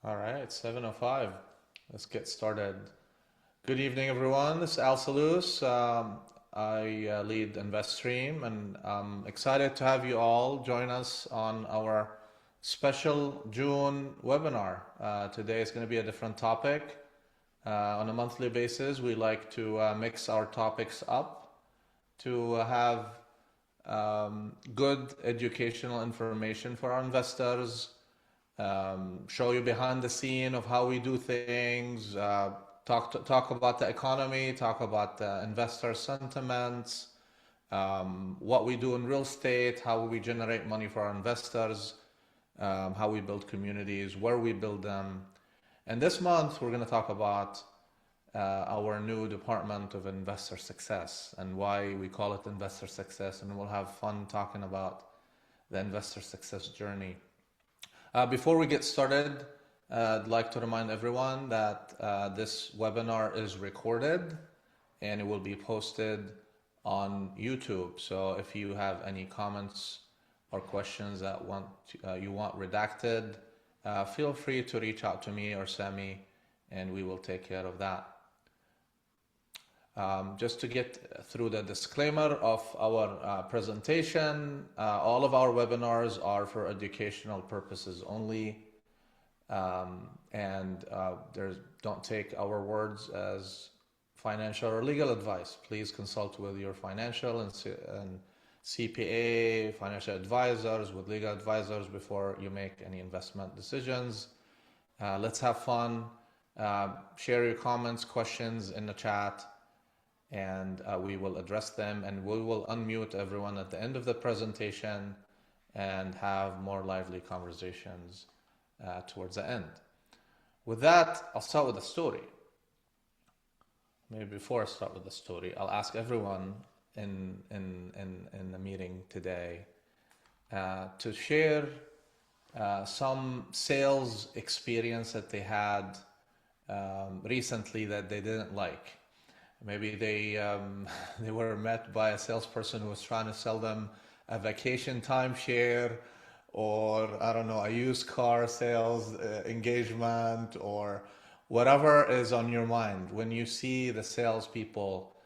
All right, 7:05. Let's get started. Good evening, everyone. This is Al Salus. I lead Investream, and I'm excited to have you all join us on our special June webinar. Today is going to be a different topic. On a monthly basis, we like to mix our topics up to have good educational information for our investors, show you behind the scene of how we do things, talk about the economy, talk about the investor sentiments, what we do in real estate, how we generate money for our investors, how we build communities, where we build them. And this month, we're going to talk about our new Department of Investor Success and why we call it Investor Success. And we'll have fun talking about the investor success journey. Before we get started, I'd like to remind everyone that this webinar is recorded and it will be posted on YouTube. So if you have any comments or questions that you want redacted, feel free to reach out to me or Sami and we will take care of that. Just to get through the disclaimer of our presentation, all of our webinars are for educational purposes only, and don't take our words as financial or legal advice. Please consult with your financial and CPA, financial advisors, with legal advisors before you make any investment decisions. Let's have fun. Share your comments, questions in the chat, and we will address them, and we will unmute everyone at the end of the presentation and have more lively conversations towards the end. With that, I'll start with a story. Maybe before I start with the story, I'll ask everyone in the meeting today to share some sales experience that they had recently that they didn't like. Maybe they were met by a salesperson who was trying to sell them a vacation timeshare, or I don't know, a used car sales engagement, or whatever is on your mind. When you see the salespeople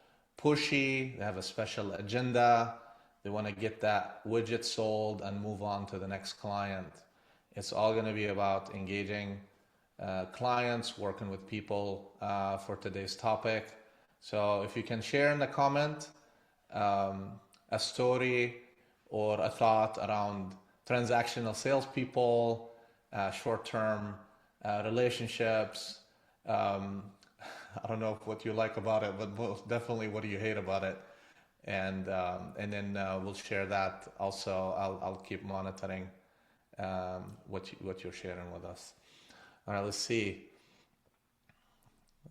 pushy, they have a special agenda, they want to get that widget sold and move on to the next client. It's all going to be about engaging clients, working with people for today's topic. So if you can share in the comment a story or a thought around transactional salespeople, short-term relationships. I don't know what you like about it, but most definitely what do you hate about it? And then we'll share that also. I'll keep monitoring what you're sharing with us. All right, let's see.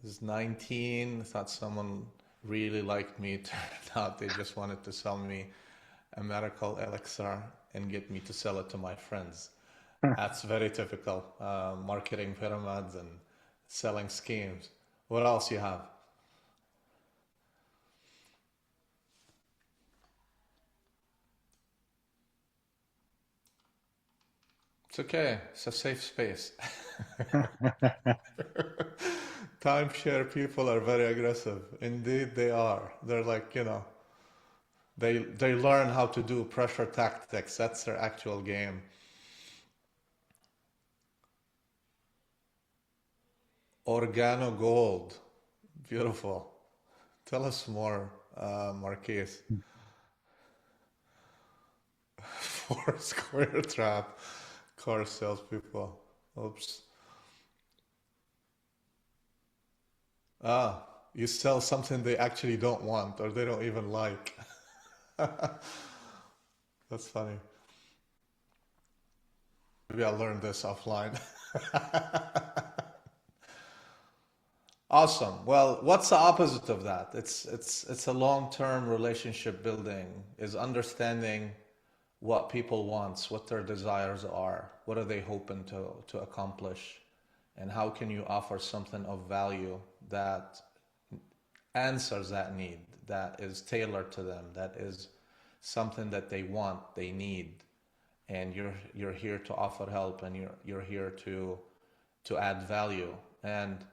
This is 19. I thought someone really liked me. Turned out they just wanted to sell me a medical elixir and get me to sell it to my friends. That's very typical. Marketing pyramids and selling schemes. What else you have? It's okay. It's a safe space. Timeshare people are very aggressive. Indeed, they are. They're like, they learn how to do pressure tactics. That's their actual game. Organo gold. Beautiful. Tell us more, Marquise. Four square trap. Car salespeople. Oops. You sell something they actually don't want or they don't even like. That's funny. Maybe I'll learn this offline. Awesome. Well, what's the opposite of that? It's a long-term relationship building, is understanding what people want, what their desires are, what are they hoping to accomplish, and how can you offer something of value that answers that need, that is tailored to them, that is something that they want, they need, and you're here to offer help, and you're here to to add value. And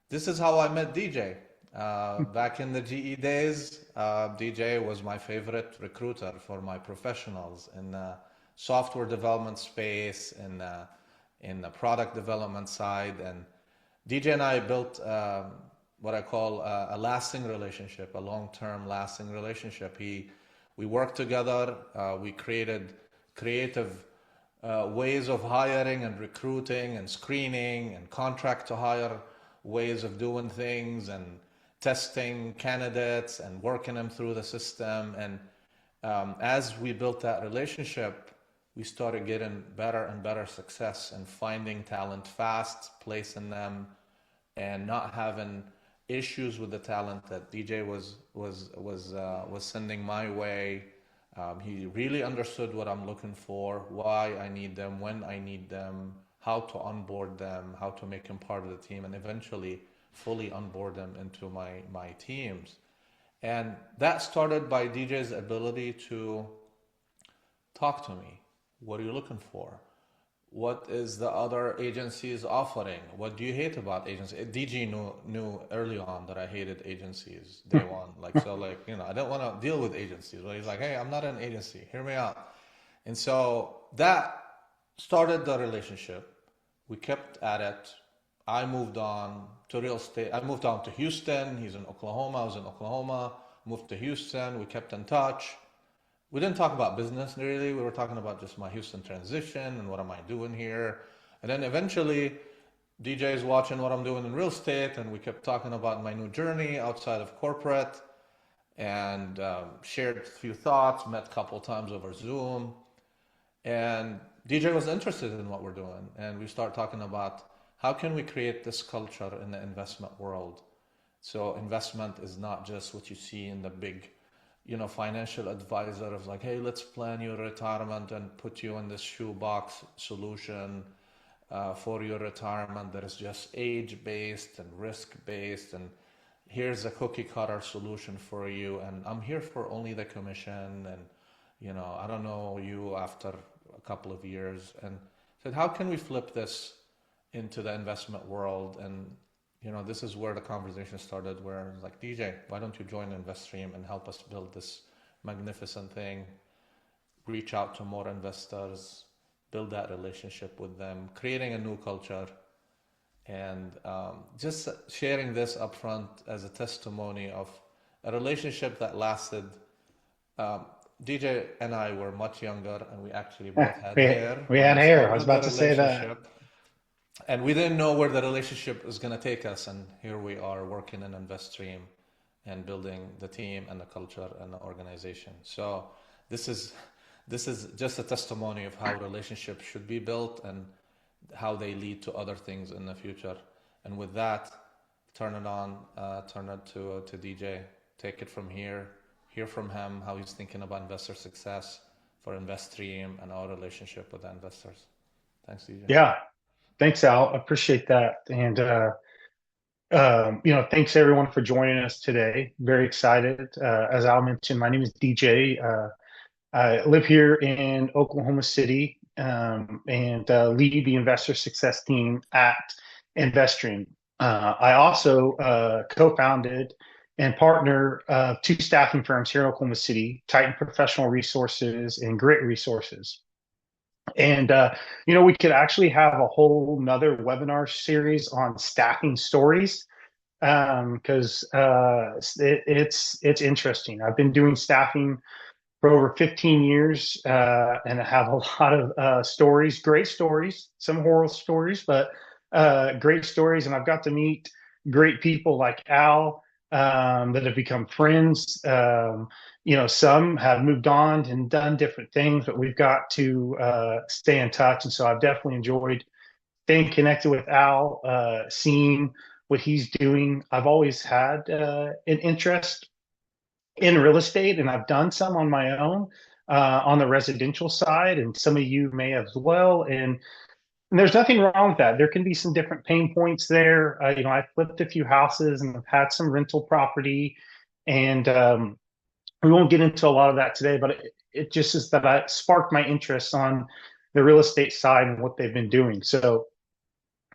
this is how I met DJ. Back in the GE days, DJ was my favorite recruiter for my professionals in the software development space, in the product development side. And DJ and I built what I call a lasting relationship, a long-term lasting relationship. We worked together. We created creative ways of hiring and recruiting and screening and contract to hire ways of doing things and testing candidates and working them through the system. And as we built that relationship, we started getting better and better success and finding talent fast, placing them, and not having issues with the talent that DJ was sending my way. He really understood what I'm looking for, why I need them, when I need them, how to onboard them, how to make them part of the team, and eventually fully onboard them into my teams. And that started by DJ's ability to talk to me. What are you looking for? What is the other agencies offering? What do you hate about agencies? DG knew early on that I hated agencies day one. I don't want to deal with agencies. But he's like, hey, I'm not an agency. Hear me out. And so that started the relationship. We kept at it. I moved on to real estate. I moved on to Houston. He's in Oklahoma. I was in Oklahoma. Moved to Houston. We kept in touch. We didn't talk about business really. We were talking about just my Houston transition and what am I doing here. And then eventually DJ is watching what I'm doing in real estate, and we kept talking about my new journey outside of corporate, and shared a few thoughts, met a couple of times over Zoom. And DJ was interested in what we're doing. And we start talking about how can we create this culture in the investment world. So investment is not just what you see in the big financial advisor of like, hey, let's plan your retirement and put you in this shoebox solution for your retirement that is just age-based and risk-based, and here's a cookie-cutter solution for you, and I'm here for only the commission, and I don't know you after a couple of years. And said, how can we flip this into the investment world? And this is where the conversation started, where I was like, DJ, why don't you join Investream and help us build this magnificent thing, reach out to more investors, build that relationship with them, creating a new culture, and just sharing this upfront as a testimony of a relationship that lasted. DJ and I were much younger, and we actually both had hair We when had we hair. I was started the about to say that. relationship. And we didn't know where the relationship is going to take us. And here we are working in Investream and building the team and the culture and the organization. So this is just a testimony of how relationships should be built and how they lead to other things in the future. And with that, turn it to DJ, take it from here, hear from him how he's thinking about investor success for Investream and our relationship with the investors. Thanks, DJ. Yeah. Thanks, Al. I appreciate that. And, thanks everyone for joining us today. Very excited. As Al mentioned, my name is DJ. I live here in Oklahoma City, and lead the investor success team at Investream. I also co-founded and partner two staffing firms here in Oklahoma City, Titan Professional Resources and Grit Resources. And, we could actually have a whole nother webinar series on staffing stories, because it's interesting. I've been doing staffing for over 15 years, and I have a lot of stories, great stories, some horror stories, but great stories. And I've got to meet great people like Al, that have become friends. Some have moved on and done different things, but we've got to stay in touch. And so I've definitely enjoyed staying connected with Al, seeing what he's doing. I've always had an interest in real estate, and I've done some on my own on the residential side, and some of you may as well. And there's nothing wrong with that. There can be some different pain points there. I flipped a few houses and I've had some rental property, and we won't get into a lot of that today, but it just is that I sparked my interest on the real estate side and what they've been doing. So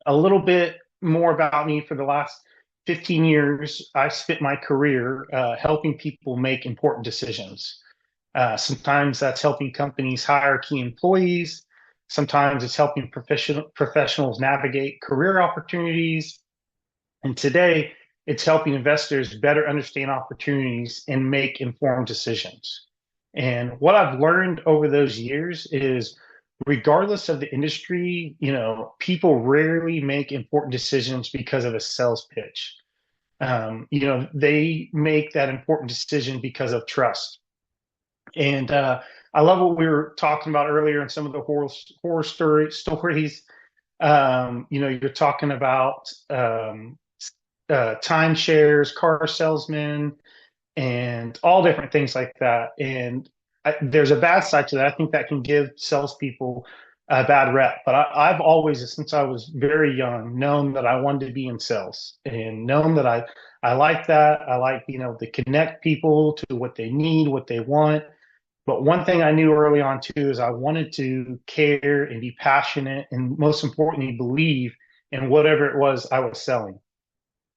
a little bit more about me. For the last 15 years, I've spent my career helping people make important decisions. Sometimes that's helping companies hire key employees. Sometimes it's helping professionals navigate career opportunities. And today, it's helping investors better understand opportunities and make informed decisions. And what I've learned over those years is, regardless of the industry, people rarely make important decisions because of a sales pitch. They make that important decision because of trust. And I love what we were talking about earlier in some of the stories. You're talking about timeshares, car salesmen, and all different things like that. And there's a bad side to that. I think that can give salespeople a bad rep. But I've always, since I was very young, known that I wanted to be in sales, and known that I like that. I like, to connect people to what they need, what they want. But one thing I knew early on too is I wanted to care and be passionate, and most importantly, believe in whatever it was I was selling.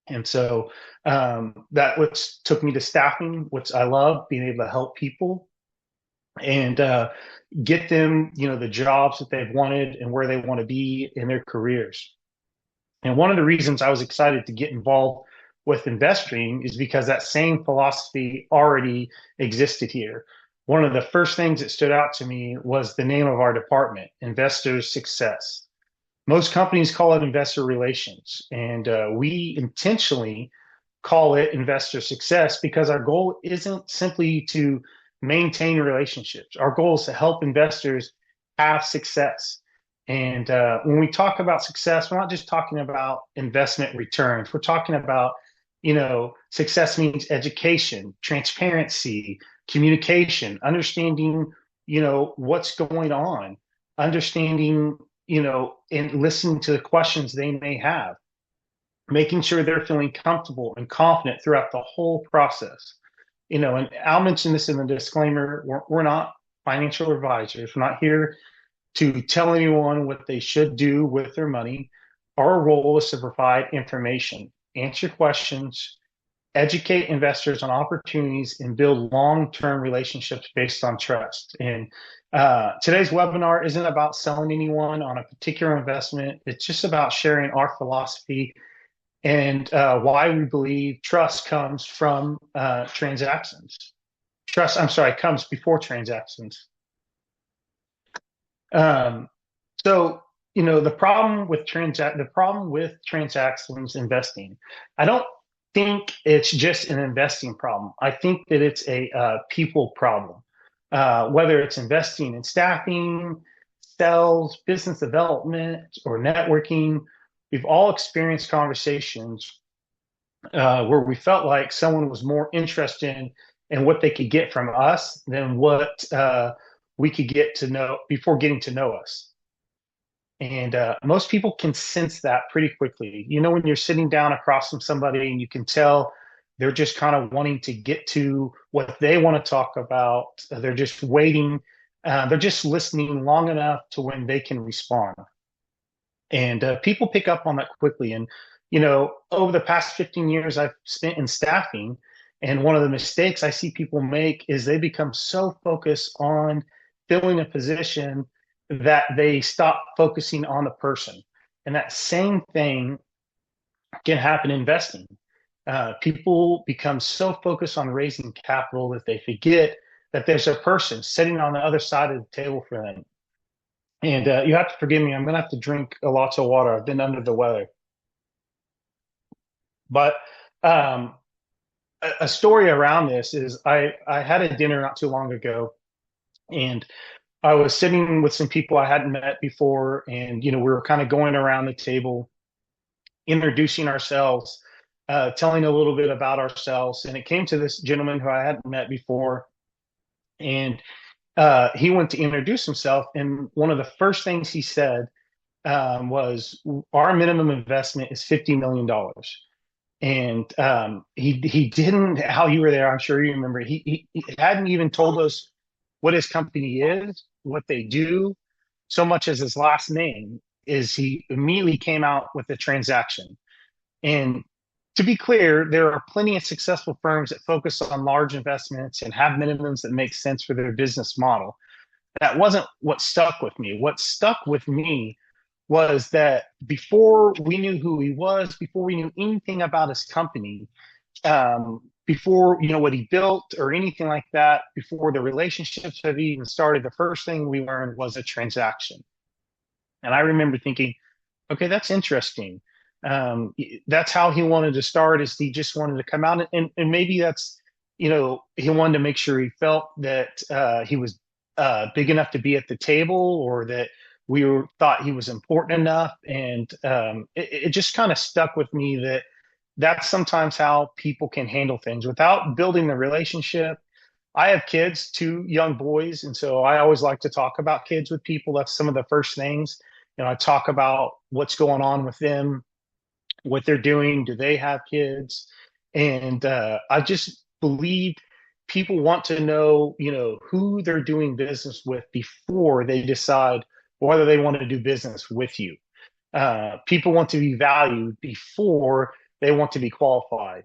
And so that which took me to staffing, which I love, being able to help people and get them, the jobs that they've wanted and where they want to be in their careers. And one of the reasons I was excited to get involved with Investream is because that same philosophy already existed here. One of the first things that stood out to me was the name of our department, Investor Success. Most companies call it investor relations, and we intentionally call it investor success because our goal isn't simply to maintain relationships. Our goal is to help investors have success. And when we talk about success, we're not just talking about investment returns. We're talking about, success means education, transparency, communication, understanding, what's going on, understanding, and listening to the questions they may have, making sure they're feeling comfortable and confident throughout the whole process. And I'll mention this in the disclaimer, we're not financial advisors. We're not here to tell anyone what they should do with their money. Our role is to provide information, answer questions, educate investors on opportunities, and build long-term relationships based on trust. And today's webinar isn't about selling anyone on a particular investment. It's just about sharing our philosophy and why we believe trust comes from transactions. Comes before transactions. So, the problem with transactions investing, I don't think it's just an investing problem. I think that it's a people problem. Whether it's investing in staffing, sales, business development, or networking, we've all experienced conversations where we felt like someone was more interested in what they could get from us than what we could get to know before getting to know us. And most people can sense that pretty quickly. When you're sitting down across from somebody and you can tell they're just kind of wanting to get to what they want to talk about. They're just waiting. They're just listening long enough to when they can respond. And people pick up on that quickly. And, over the past 15 years I've spent in staffing, and one of the mistakes I see people make is they become so focused on filling a position that they stop focusing on the person. And that same thing can happen in investing. People become so focused on raising capital that they forget that there's a person sitting on the other side of the table for them. And you have to forgive me, I'm going to have to drink a lot of water. I've been under the weather. But a story around this is I had a dinner not too long ago, and I was sitting with some people I hadn't met before, and we were kind of going around the table, introducing ourselves, telling a little bit about ourselves, and it came to this gentleman who I hadn't met before, and he went to introduce himself, and one of the first things he said was, "Our minimum investment is $50 million." And he didn't, how you were there, I'm sure you remember, he hadn't even told us what his company is, what they do, so much as his last name. is he immediately came out with a transaction. And to be clear, there are plenty of successful firms that focus on large investments and have minimums that make sense for their business model. That wasn't what stuck with me. What stuck with me was that before we knew who he was, before we knew anything about his company, before what he built or anything like that, before the relationships had even started, the first thing we learned was a transaction. And I remember thinking, okay, that's interesting. That's how he wanted to start, is he just wanted to come out, and maybe that's, he wanted to make sure he felt that he was big enough to be at the table, or that thought he was important enough. And it just kind of stuck with me that that's sometimes how people can handle things without building the relationship. I have kids, two young boys, and so I always like to talk about kids with people. That's some of the first things. I talk about what's going on with them, what they're doing. Do they have kids? And I just believe people want to know, who they're doing business with before they decide whether they want to do business with you. People want to be valued before they want to be qualified.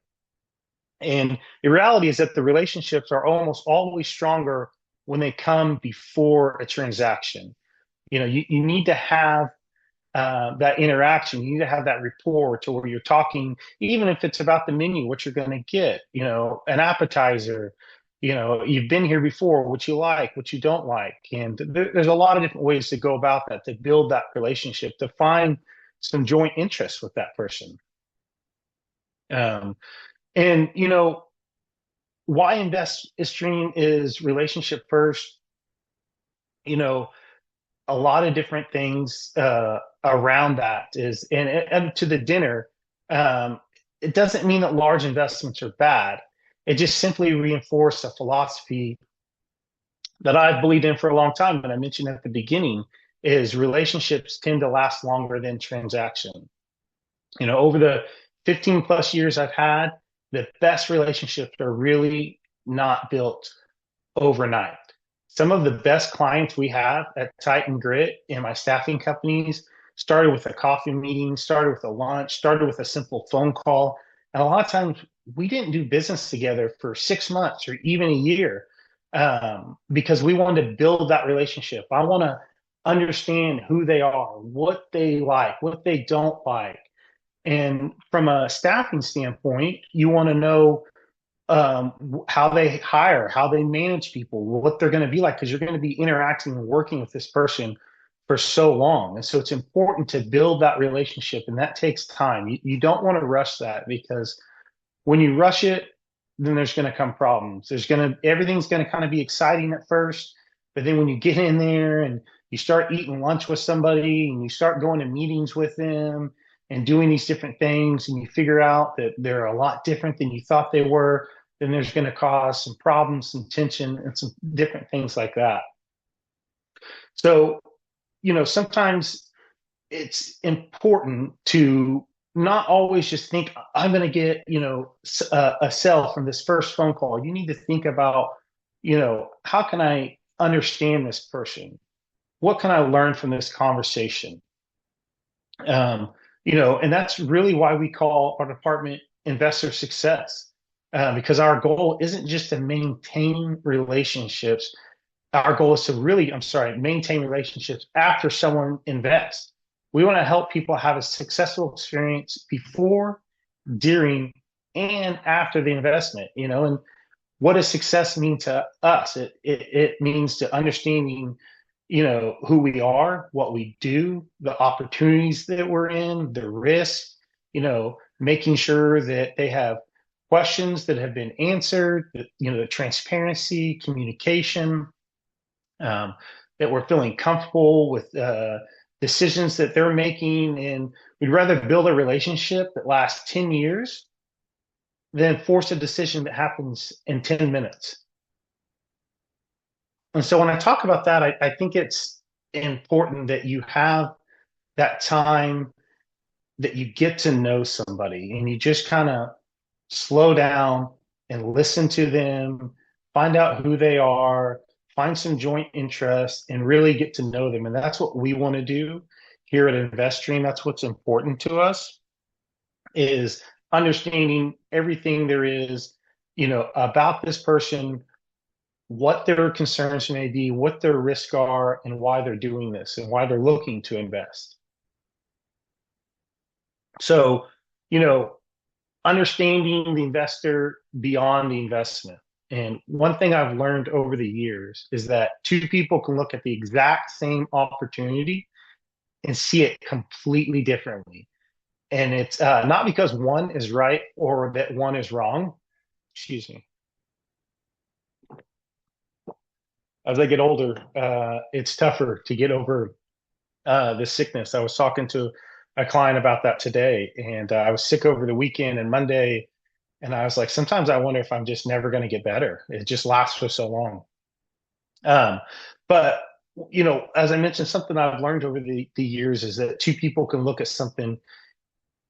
And the reality is that the relationships are almost always stronger when they come before a transaction. You need to have that interaction. You need to have that rapport to where you're talking, even if it's about the menu, what you're going to get, an appetizer, you've been here before, what you like, what you don't like. And there's a lot of different ways to go about that, to build that relationship, to find some joint interests with that person. And why Investream is relationship first. A lot of different things around that is, and to the dinner, it doesn't mean that large investments are bad. It just simply reinforced a philosophy that I've believed in for a long time. And I mentioned at the beginning, is relationships tend to last longer than transaction. Over the 15 plus years I've had, the best relationships are really not built overnight. Some of the best clients we have at Titan Grit in my staffing companies started with a coffee meeting, started with a lunch, started with a simple phone call. And a lot of times we didn't do business together for 6 months or even a year, because we wanted to build that relationship. I want to understand who they are, what they like, what they don't like. And from a staffing standpoint, you want to know how they hire, how they manage people, what they're going to be like, because you're going to be interacting and working with this person for so long. And so it's important to build that relationship, and that takes time. You don't want to rush that, because when you rush it, then there's going to come problems. Everything's going to kind of be exciting at first, but then when you get in there and you start eating lunch with somebody and you start going to meetings with them and doing these different things, and you figure out that they're a lot different than you thought they were, then there's going to cause some problems, some tension, and some different things like that. So, sometimes it's important to not always just think, I'm going to get, a sell from this first phone call. You need to think about, how can I understand this person? What can I learn from this conversation? And that's really why we call our department Investor Success, because our goal isn't just to maintain relationships. Our goal is to really, maintain relationships after someone invests. We want to help people have a successful experience before, during, and after the investment. And what does success mean to us? It means to understanding who we are, what we do, the opportunities that we're in, the risks, making sure that they have questions that have been answered, the transparency, communication, that we're feeling comfortable with decisions that they're making. And we'd rather build a relationship that lasts 10 years than force a decision that happens in 10 minutes. And so when I talk about that, I think it's important that you have that time, that you get to know somebody and you just kind of slow down and listen to them, find out who they are, find some joint interest, and really get to know them. And that's what we want to do. here at Investream, that's what's important to us, is understanding everything there is, about this person, what their concerns may be, what their risks are, and why they're doing this and why they're looking to invest. So, you know, understanding the investor beyond the investment. And one thing I've learned over the years is that two people can look at the exact same opportunity and see it completely differently. And it's not because one is right or that one is wrong. Excuse me. As I get older, it's tougher to get over the sickness. I was talking to a client about that today, and I was sick over the weekend and Monday, and I was like, sometimes I wonder if I'm just never going to get better. It just lasts for so long. Um, but as I mentioned, something I've learned over the years is that two people can look at something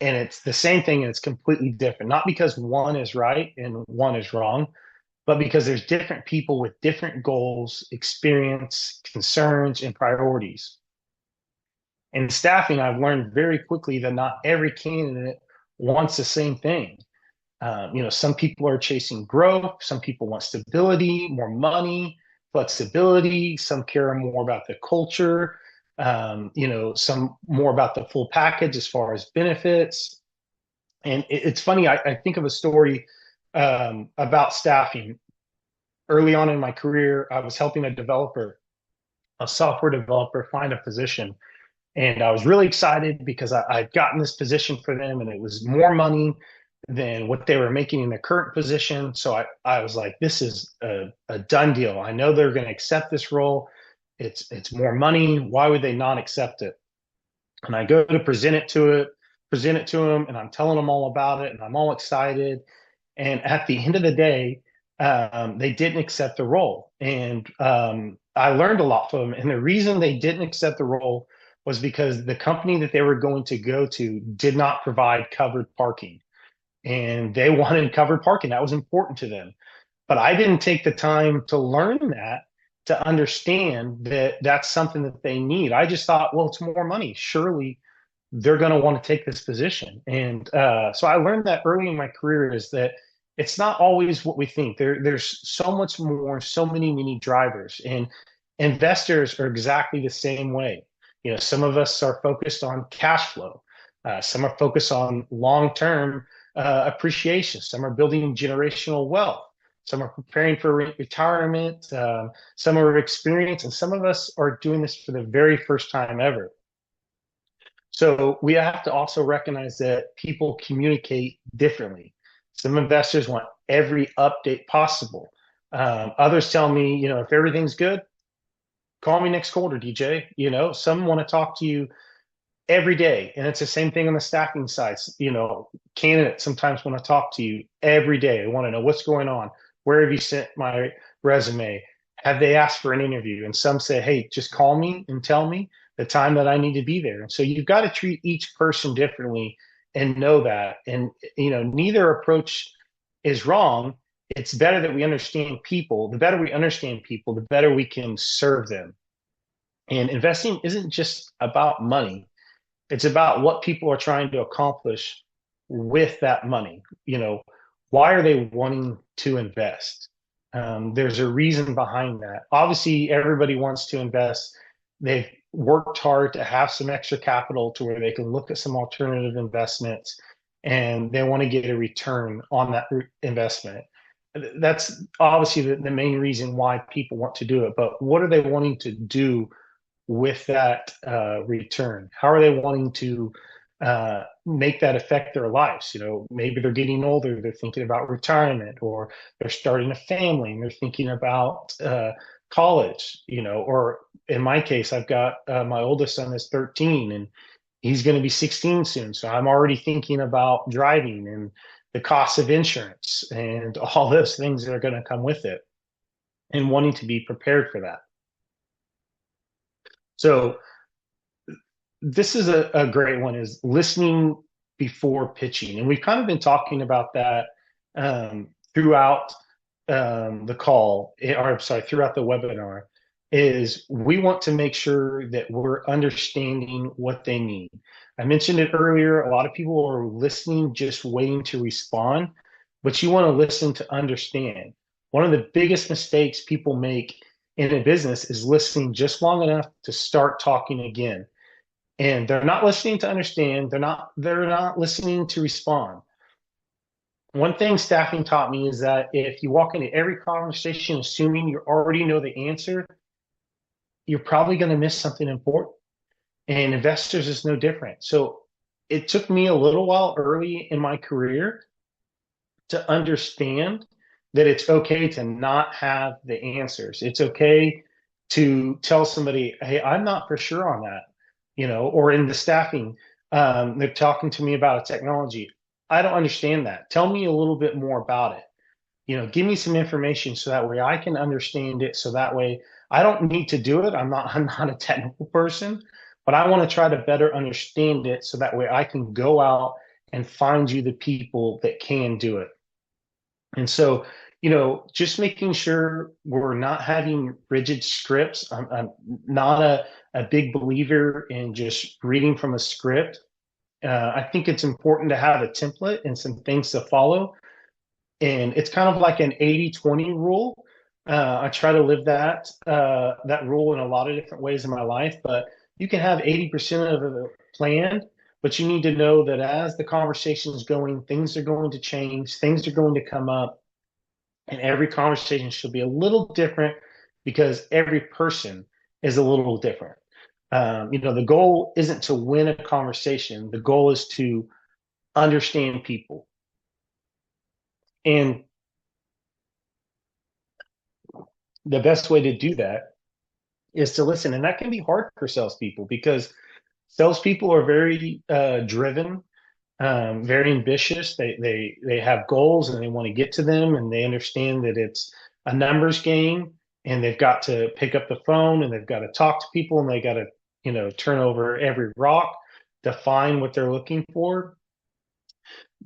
and it's the same thing and it's completely different. Not because one is right and one is wrong, but because there's different people with different goals, experience, concerns, and priorities. In staffing, I've learned very quickly that not every candidate wants the same thing. Some people are chasing growth, some people want stability, more money, flexibility, some care more about the culture, some more about the full package as far as benefits. And it's funny, I think of a story about staffing. Early on in my career, I was helping a software developer, find a position. And I was really excited because I'd gotten this position for them and it was more money than what they were making in their current position. So I was like, this is a done deal. I know they're going to accept this role. It's more money. Why would they not accept it? And I go to present it to them, and I'm telling them all about it, and I'm all excited. And at the end of the day, they didn't accept the role, and I learned a lot from them. And the reason they didn't accept the role was because the company that they were going to go to did not provide covered parking, and they wanted covered parking. That was important to them. But I didn't take the time to learn that, to understand that that's something that they need. I just thought, well, it's more money. Surely they're going to want to take this position. And so I learned that early in my career is that it's not always what we think. There's so much more, so many drivers. And investors are exactly the same way. Some of us are focused on cash flow. Some are focused on long-term appreciation. Some are building generational wealth. Some are preparing for retirement. Some are experienced, and some of us are doing this for the very first time ever. So we have to also recognize that people communicate differently. Some investors want every update possible. Others tell me, if everything's good, call me next quarter, DJ. Some want to talk to you every day. And it's the same thing on the staffing side. Candidates sometimes want to talk to you every day. They want to know what's going on. Where have you sent my resume? Have they asked for an interview? And some say, hey, just call me and tell me the time that I need to be there. And so you've got to treat each person differently and know that. And, neither approach is wrong. It's better that we understand people. The better we understand people, the better we can serve them. And investing isn't just about money. It's about what people are trying to accomplish with that money. Why are they wanting to invest? There's a reason behind that. Obviously, everybody wants to invest. They've worked hard to have some extra capital to where they can look at some alternative investments and they want to get a return on that investment. That's obviously the main reason why people want to do it. But what are they wanting to do with that return? How are they wanting to make that affect their lives? Maybe they're getting older, they're thinking about retirement, or they're starting a family and they're thinking about college, or in my case, I've got my oldest son is 13 and he's going to be 16 soon. So I'm already thinking about driving and the cost of insurance and all those things that are going to come with it and wanting to be prepared for that. So this is a great one, is listening before pitching. And we've kind of been talking about that throughout the call, or I'm sorry, throughout the webinar. is we want to make sure that we're understanding what they need. I mentioned it earlier. A lot of people are listening, just waiting to respond, but you want to listen to understand. One of the biggest mistakes people make in a business is listening just long enough to start talking again. And they're not listening to understand. They're not listening to respond. One thing staffing taught me is that if you walk into every conversation assuming you already know the answer, you're probably going to miss something important. And investors is no different. So it took me a little while early in my career to understand that it's okay to not have the answers. It's okay to tell somebody, hey, I'm not for sure on that, or in the staffing, they're talking to me about a technology. I don't understand that. Tell me a little bit more about it. Give me some information so that way I can understand it. So that way I don't need to do it. I'm not a technical person, but I want to try to better understand it so that way I can go out and find you the people that can do it. And so, just making sure we're not having rigid scripts. I'm not a big believer in just reading from a script. I think it's important to have a template and some things to follow, and it's kind of like an 80-20 rule. I try to live that rule in a lot of different ways in my life, but you can have 80% of it planned, but you need to know that as the conversation is going, things are going to change, things are going to come up, and every conversation should be a little different because every person is a little different. The goal isn't to win a conversation. The goal is to understand people. And the best way to do that is to listen. And that can be hard for salespeople because salespeople are very driven, very ambitious. They have goals and they want to get to them, and they understand that it's a numbers game, and they've got to pick up the phone and they've got to talk to people and they got to turn over every rock to find what they're looking for.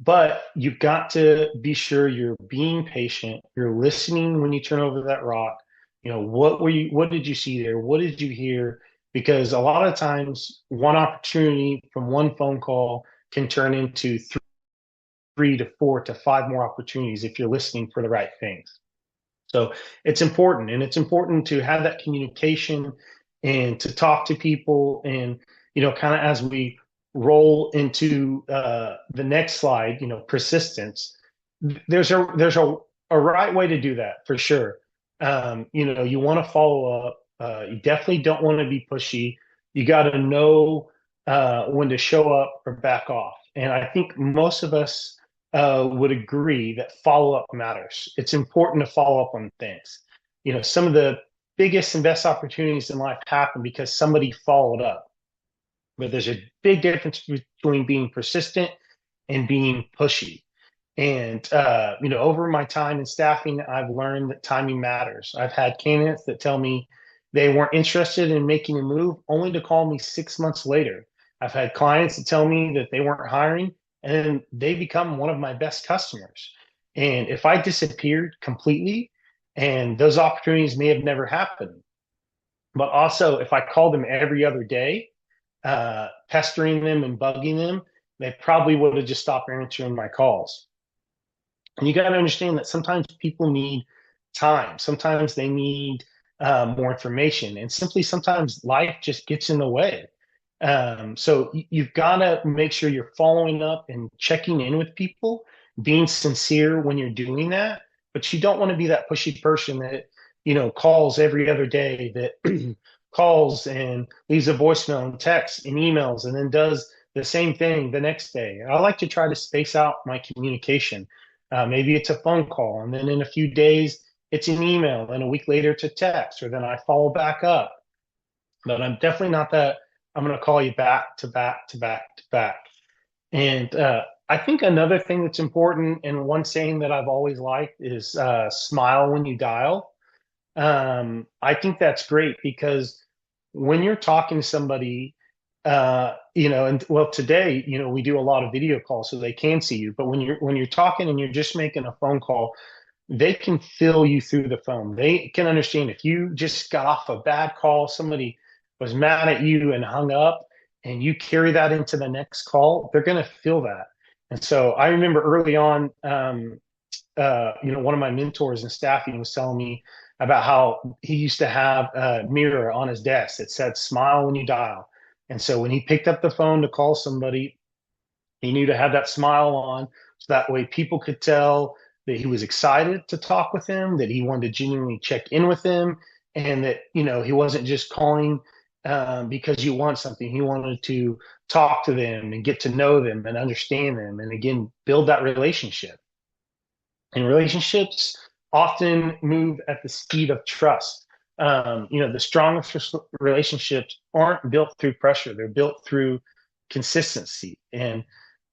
But you've got to be sure you're being patient. You're listening when you turn over that rock. What did you see there? What did you hear? Because a lot of times one opportunity from one phone call can turn into three to four to five more opportunities if you're listening for the right things. So it's important, and it's important to have that communication and to talk to people. And kind of as we roll into the next slide, persistence. There's a right way to do that for sure. You want to follow up. You definitely don't want to be pushy. You got to know when to show up or back off. And I think most of us would agree that follow up matters. It's important to follow up on things. Some of the biggest and best opportunities in life happen because somebody followed up. But there's a big difference between being persistent and being pushy. And over my time in staffing, I've learned that timing matters. I've had candidates that tell me they weren't interested in making a move, only to call me 6 months later. I've had clients that tell me that they weren't hiring, and then they become one of my best customers. And if I disappeared completely, and those opportunities may have never happened, but also if I called them every other day, pestering them and bugging them, they probably would have just stopped answering my calls. And you got to understand that sometimes people need time. Sometimes they need more information, and simply sometimes life just gets in the way. So you've got to make sure you're following up and checking in with people, being sincere when you're doing that. But you don't want to be that pushy person that calls every other day, that calls and leaves a voicemail and texts and emails, and then does the same thing the next day. I like to try to space out my communication. Maybe it's a phone call, and then in a few days it's an email, and a week later it's a text, or then I follow back up. But I'm definitely not that I'm going to call you back to back to back to back. And I think another thing that's important, and one saying that I've always liked, is smile when you dial. I think that's great because when you're talking to somebody, and well, today, we do a lot of video calls so they can see you. But when you're talking and you're just making a phone call, they can feel you through the phone. They can understand if you just got off a bad call, somebody was mad at you and hung up, and you carry that into the next call, they're going to feel that. And so I remember early on, one of my mentors in staffing was telling me about how he used to have a mirror on his desk that said "Smile when you dial." And so when he picked up the phone to call somebody, he knew to have that smile on, so that way people could tell that he was excited to talk with them, that he wanted to genuinely check in with them, and that he wasn't just calling because you want something. He wanted to talk to them and get to know them and understand them, and again build that relationship. And relationships often move at the speed of trust. The strongest relationships aren't built through pressure; they're built through consistency, and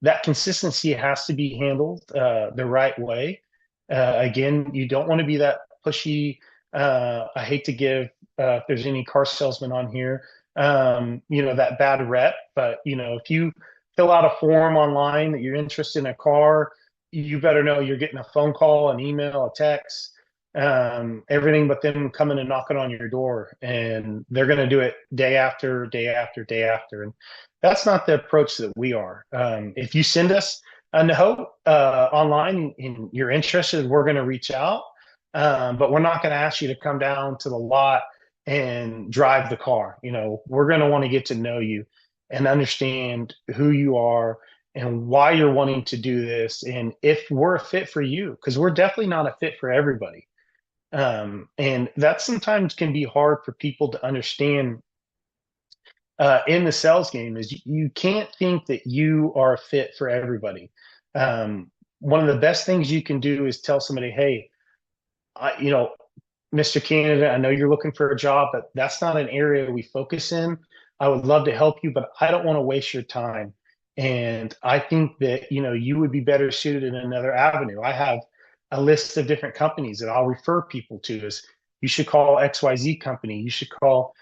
that consistency has to be handled the right way. Again, you don't want to be that pushy. I hate to give if there's any car salesman on here, that bad rep. But if you fill out a form online that you're interested in a car, you better know you're getting a phone call, an email, a text, everything but them coming and knocking on your door. And they're going to do it day after day after day after. And that's not the approach that we are. If you send us a note online and you're interested, we're going to reach out. But we're not going to ask you to come down to the lot and drive the car. We're going to want to get to know you and understand who you are and why you're wanting to do this, and if we're a fit for you, because we're definitely not a fit for everybody. And that sometimes can be hard for people to understand in the sales game, is you can't think that you are a fit for everybody. One of the best things you can do is tell somebody, hey, Mr. Canada, I know you're looking for a job, but that's not an area we focus in. I would love to help you, but I don't want to waste your time. And I think that, you would be better suited in another avenue. I have a list of different companies that I'll refer people to as, you should call XYZ company. You should call,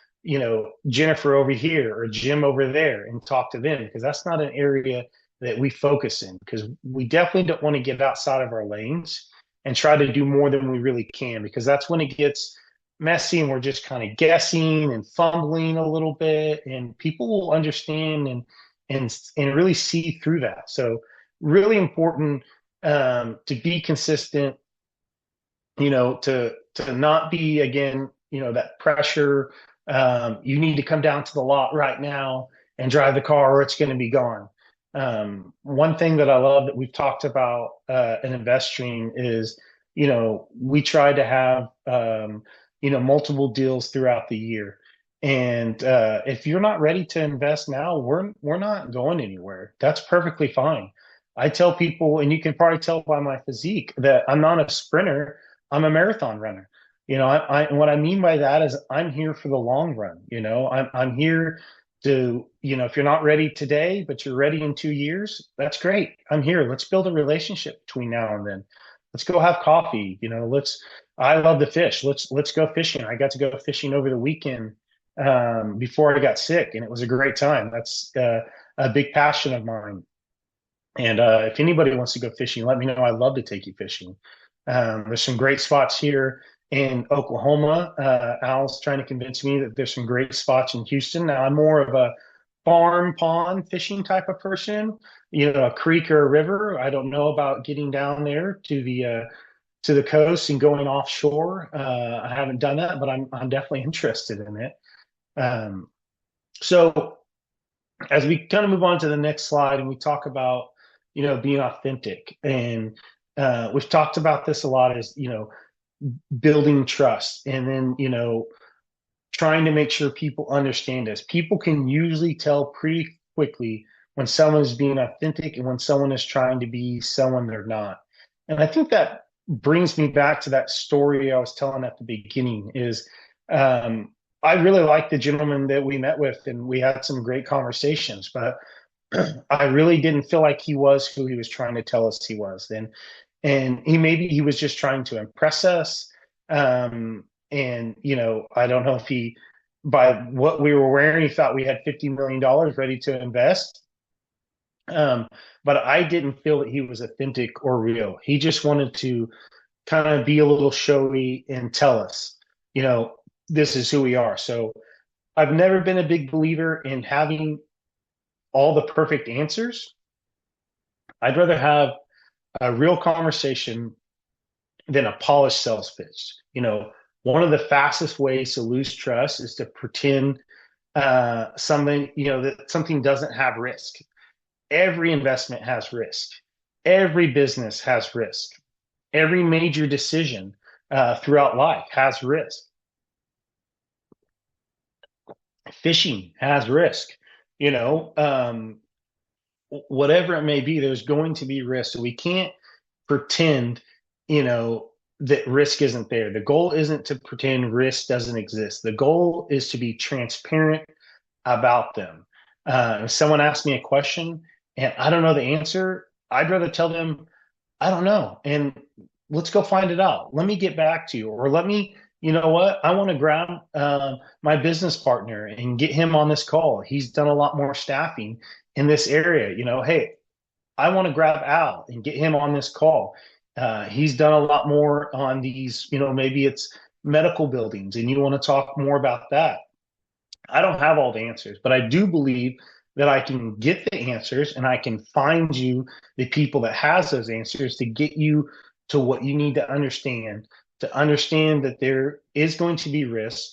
Jennifer over here or Jim over there and talk to them, because that's not an area that we focus in, because we definitely don't want to get outside of our lanes and try to do more than we really can, because that's when it gets messy and we're just kind of guessing and fumbling a little bit, and people will understand and really see through that. So really important to be consistent, to not be, again, that pressure. You need to come down to the lot right now and drive the car or it's going to be gone. One thing that I love that we've talked about in Investream is, we try to have, multiple deals throughout the year. And if you're not ready to invest now, we're not going anywhere. That's perfectly fine. I tell people, and you can probably tell by my physique, that I'm not a sprinter. I'm a marathon runner. What I mean by that is I'm here for the long run. I'm here to, if you're not ready today, but you're ready in 2 years, that's great. I'm here. Let's build a relationship between now and then. Let's go have coffee. I love to fish. Let's go fishing. I got to go fishing over the weekend before I got sick, and it was a great time. That's a big passion of mine. And if anybody wants to go fishing, let me know. I'd love to take you fishing. There's some great spots here in Oklahoma. Al's trying to convince me that there's some great spots in Houston. Now, I'm more of a farm pond fishing type of person, a creek or a river. I don't know about getting down there to the coast and going offshore. I haven't done that, but I'm definitely interested in it. So as we kind of move on to the next slide and we talk about, being authentic, and we've talked about this a lot, is, building trust, and then, trying to make sure people understand us. People can usually tell pretty quickly when someone is being authentic and when someone is trying to be someone they're not. And I think that brings me back to that story I was telling at the beginning, is I really liked the gentleman that we met with, and we had some great conversations, but I really didn't feel like he was who he was trying to tell us he was. And he was just trying to impress us. And I don't know if by what we were wearing, he thought we had $50 million ready to invest. But I didn't feel that he was authentic or real. He just wanted to kind of be a little showy and tell us, you know, this is who we are. So I've never been a big believer in having all the perfect answers. I'd rather have a real conversation than a polished sales pitch. You know, one of the fastest ways to lose trust is to pretend something, you know, that something doesn't have risk. Every investment has risk. Every business has risk. Every major decision throughout life has risk. Fishing has risk. You know, whatever it may be, there's going to be risk. So we can't pretend, you know, that risk isn't there. The goal isn't to pretend risk doesn't exist. The goal is to be transparent about them. If someone asks me a question and I don't know the answer, I'd rather tell them, I don't know. And let's go find it out. Let me get back to you. Or let me, you know what? I want to grab my business partner and get him on this call. He's done a lot more staffing in this area. You know, hey, I want to grab Al and get him on this call. He's done a lot more on these, you know, maybe it's medical buildings and you want to talk more about that. I don't have all the answers, but I do believe that I can get the answers and I can find you the people that has those answers to get you to what you need to understand that there is going to be risk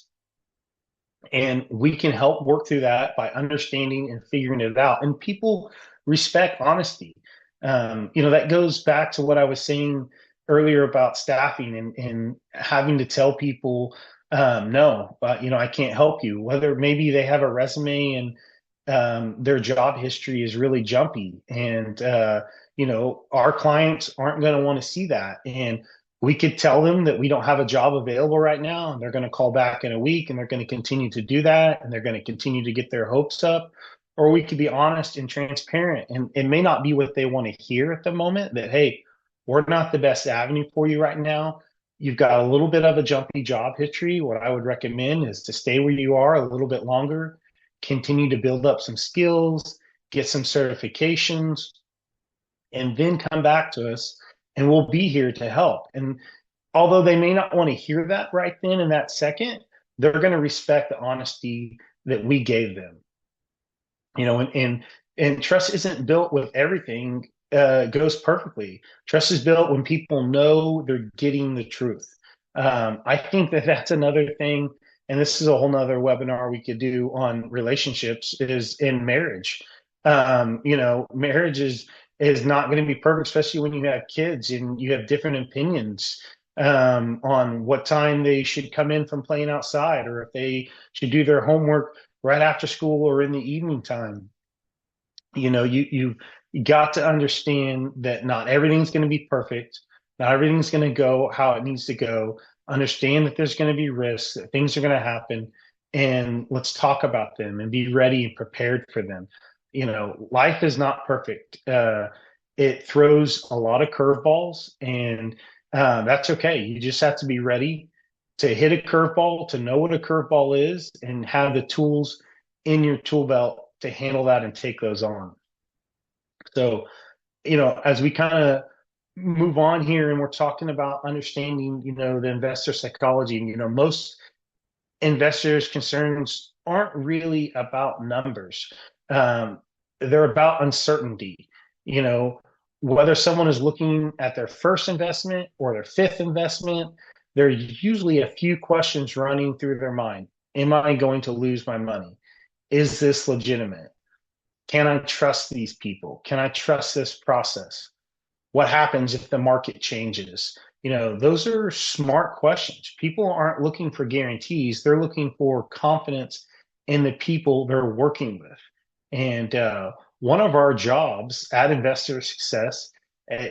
and we can help work through that by understanding and figuring it out. And people respect honesty. You know, that goes back to what I was saying earlier about staffing and having to tell people, no, you know, I can't help you. Whether maybe they have a resume and their job history is really jumpy, and you know, our clients aren't going to want to see that. And we could tell them that we don't have a job available right now, and they're going to call back in a week, and they're going to continue to do that, and they're going to continue to get their hopes up. Or we could be honest and transparent, and it may not be what they want to hear at the moment. That hey, we're not the best avenue for you right now. You've got a little bit of a jumpy job history. What I would recommend is to stay where you are a little bit longer, continue to build up some skills, get some certifications, and then come back to us and we'll be here to help. And although they may not want to hear that right then in that second, they're going to respect the honesty that we gave them. You know, and trust isn't built with everything goes perfectly. Trust is built when people know they're getting the truth. I think that that's another thing, and this is a whole nother webinar we could do on relationships is in marriage. You know, marriage is not going to be perfect, especially when you have kids and you have different opinions on what time they should come in from playing outside, or if they should do their homework right after school or in the evening time. You know, you got to understand that not everything's going to be perfect. Not everything's going to go how it needs to go. Understand that there's going to be risks, that things are going to happen, and let's talk about them and be ready and prepared for them. You know, life is not perfect. It throws a lot of curveballs, and that's okay. You just have to be ready to hit a curveball, to know what a curveball is, and have the tools in your tool belt to handle that and take those on. So, you know, as we kind of move on here and we're talking about understanding, you know, the investor psychology, you know, most investors' concerns aren't really about numbers. They're about uncertainty. You know, whether someone is looking at their first investment or their fifth investment, there's usually a few questions running through their mind. Am I going to lose my money? Is this legitimate? Can I trust these people? Can I trust this process? What happens if the market changes? You know, those are smart questions. People aren't looking for guarantees. They're looking for confidence in the people they're working with. And one of our jobs at Investor Success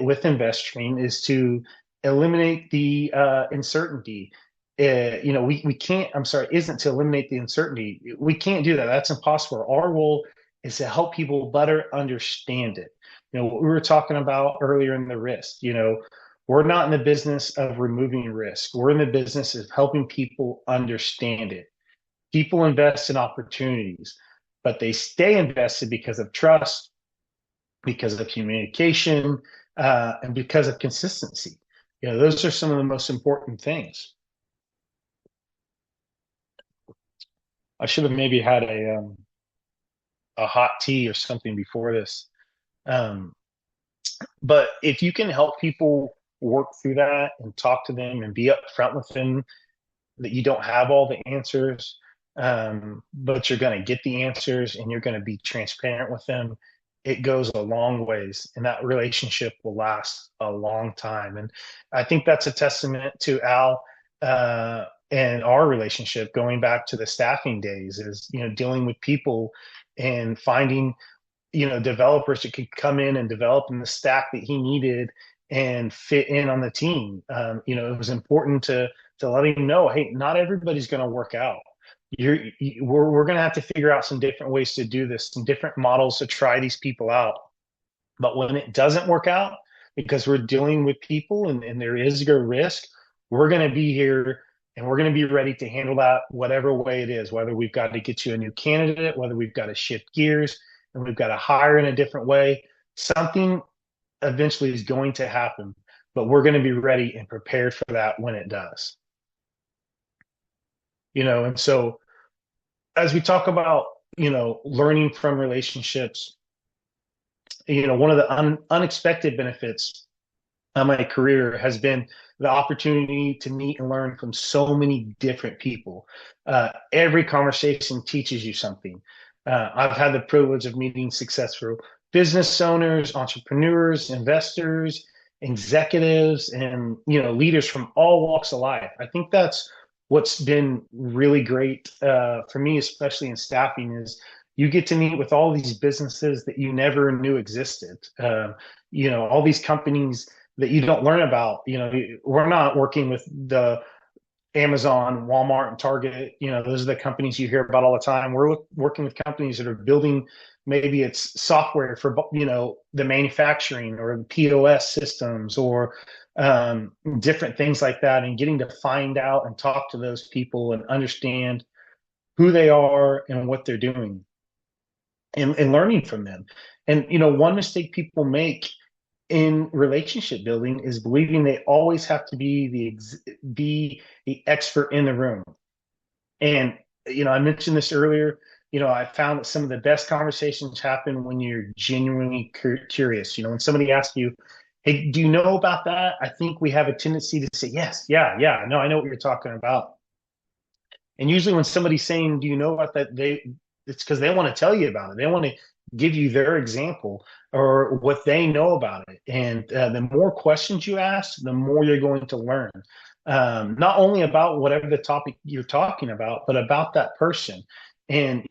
with Investream is to eliminate the uncertainty. You know, we can't, I'm sorry, isn't to eliminate the uncertainty. We can't do that. That's impossible. Our role is to help people better understand it. You know, what we were talking about earlier in the risk, you know, we're not in the business of removing risk. We're in the business of helping people understand it. People invest in opportunities, but they stay invested because of trust, because of communication, and because of consistency. Those are some of the most important things. I should have maybe had a hot tea or something before this. Um, but if you can help people work through that and talk to them and be upfront with them that you don't have all the answers, but you're going to get the answers and you're going to be transparent with them, it goes a long ways, and that relationship will last a long time. And I think that's a testament to Al and our relationship going back to the staffing days, is dealing with people and finding developers that could come in and develop in the stack that he needed and fit in on the team. It was important to let him know, hey, not everybody's going to work out. We're going to have to figure out some different ways to do this, some different models to try these people out. But when it doesn't work out, because we're dealing with people and there is a risk, we're going to be here and we're going to be ready to handle that whatever way it is, whether we've got to get you a new candidate, whether we've got to shift gears and we've got to hire in a different way. Something eventually is going to happen, but we're going to be ready and prepared for that when it does. And so as we talk about, learning from relationships, one of the unexpected benefits of my career has been the opportunity to meet and learn from so many different people. Every conversation teaches you something. I've had the privilege of meeting successful business owners, entrepreneurs, investors, executives, and leaders from all walks of life. I think that's what's been really great for me, especially in staffing, is you get to meet with all these businesses that you never knew existed. All these companies that you don't learn about. We're not working with the Amazon, Walmart, and Target. Those are the companies you hear about all the time. We're working with companies that are building, maybe it's software for the manufacturing or the POS systems or different things like that, and getting to find out and talk to those people and understand who they are and what they're doing, and learning from them. And one mistake people make in relationship building is believing they always have to be the expert in the room. And I mentioned this earlier. I found that some of the best conversations happen when you're genuinely curious. When somebody asks you, "Hey, do you know about that?" I think we have a tendency to say, "Yes, yeah, yeah, no, I know what you're talking about." And usually, when somebody's saying, "Do you know about that?" it's because they want to tell you about it. They want to give you their example or what they know about it. And the more questions you ask, the more you're going to learn. Not only about whatever the topic you're talking about, but about that person. And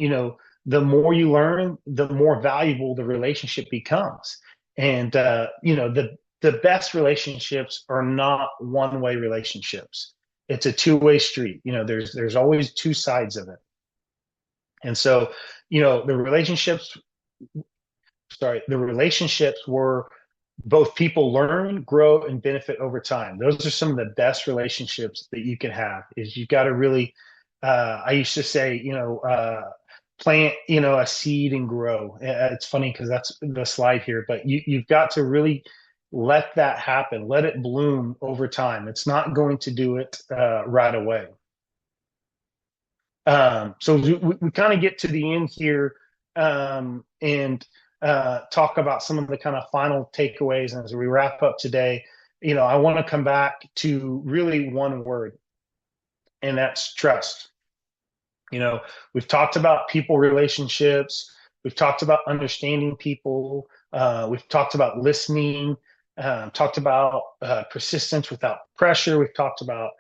the more you learn, the more valuable the relationship becomes. And the best relationships are not one-way relationships. It's a two-way street. There's always two sides of it. And so, the relationships were both people learn, grow, and benefit over time. Those are some of the best relationships that you can have. Is you've got to really, I used to say, plant, a seed and grow. It's funny because that's the slide here, but you've got to really let that happen. Let it bloom over time. It's not going to do it right away. So we kind of get to the end here and talk about some of the kind of final takeaways. And as we wrap up today, I want to come back to really one word, and that's trust. We've talked about people relationships. We've talked about understanding people. We've talked about listening, talked about persistence without pressure. We've talked about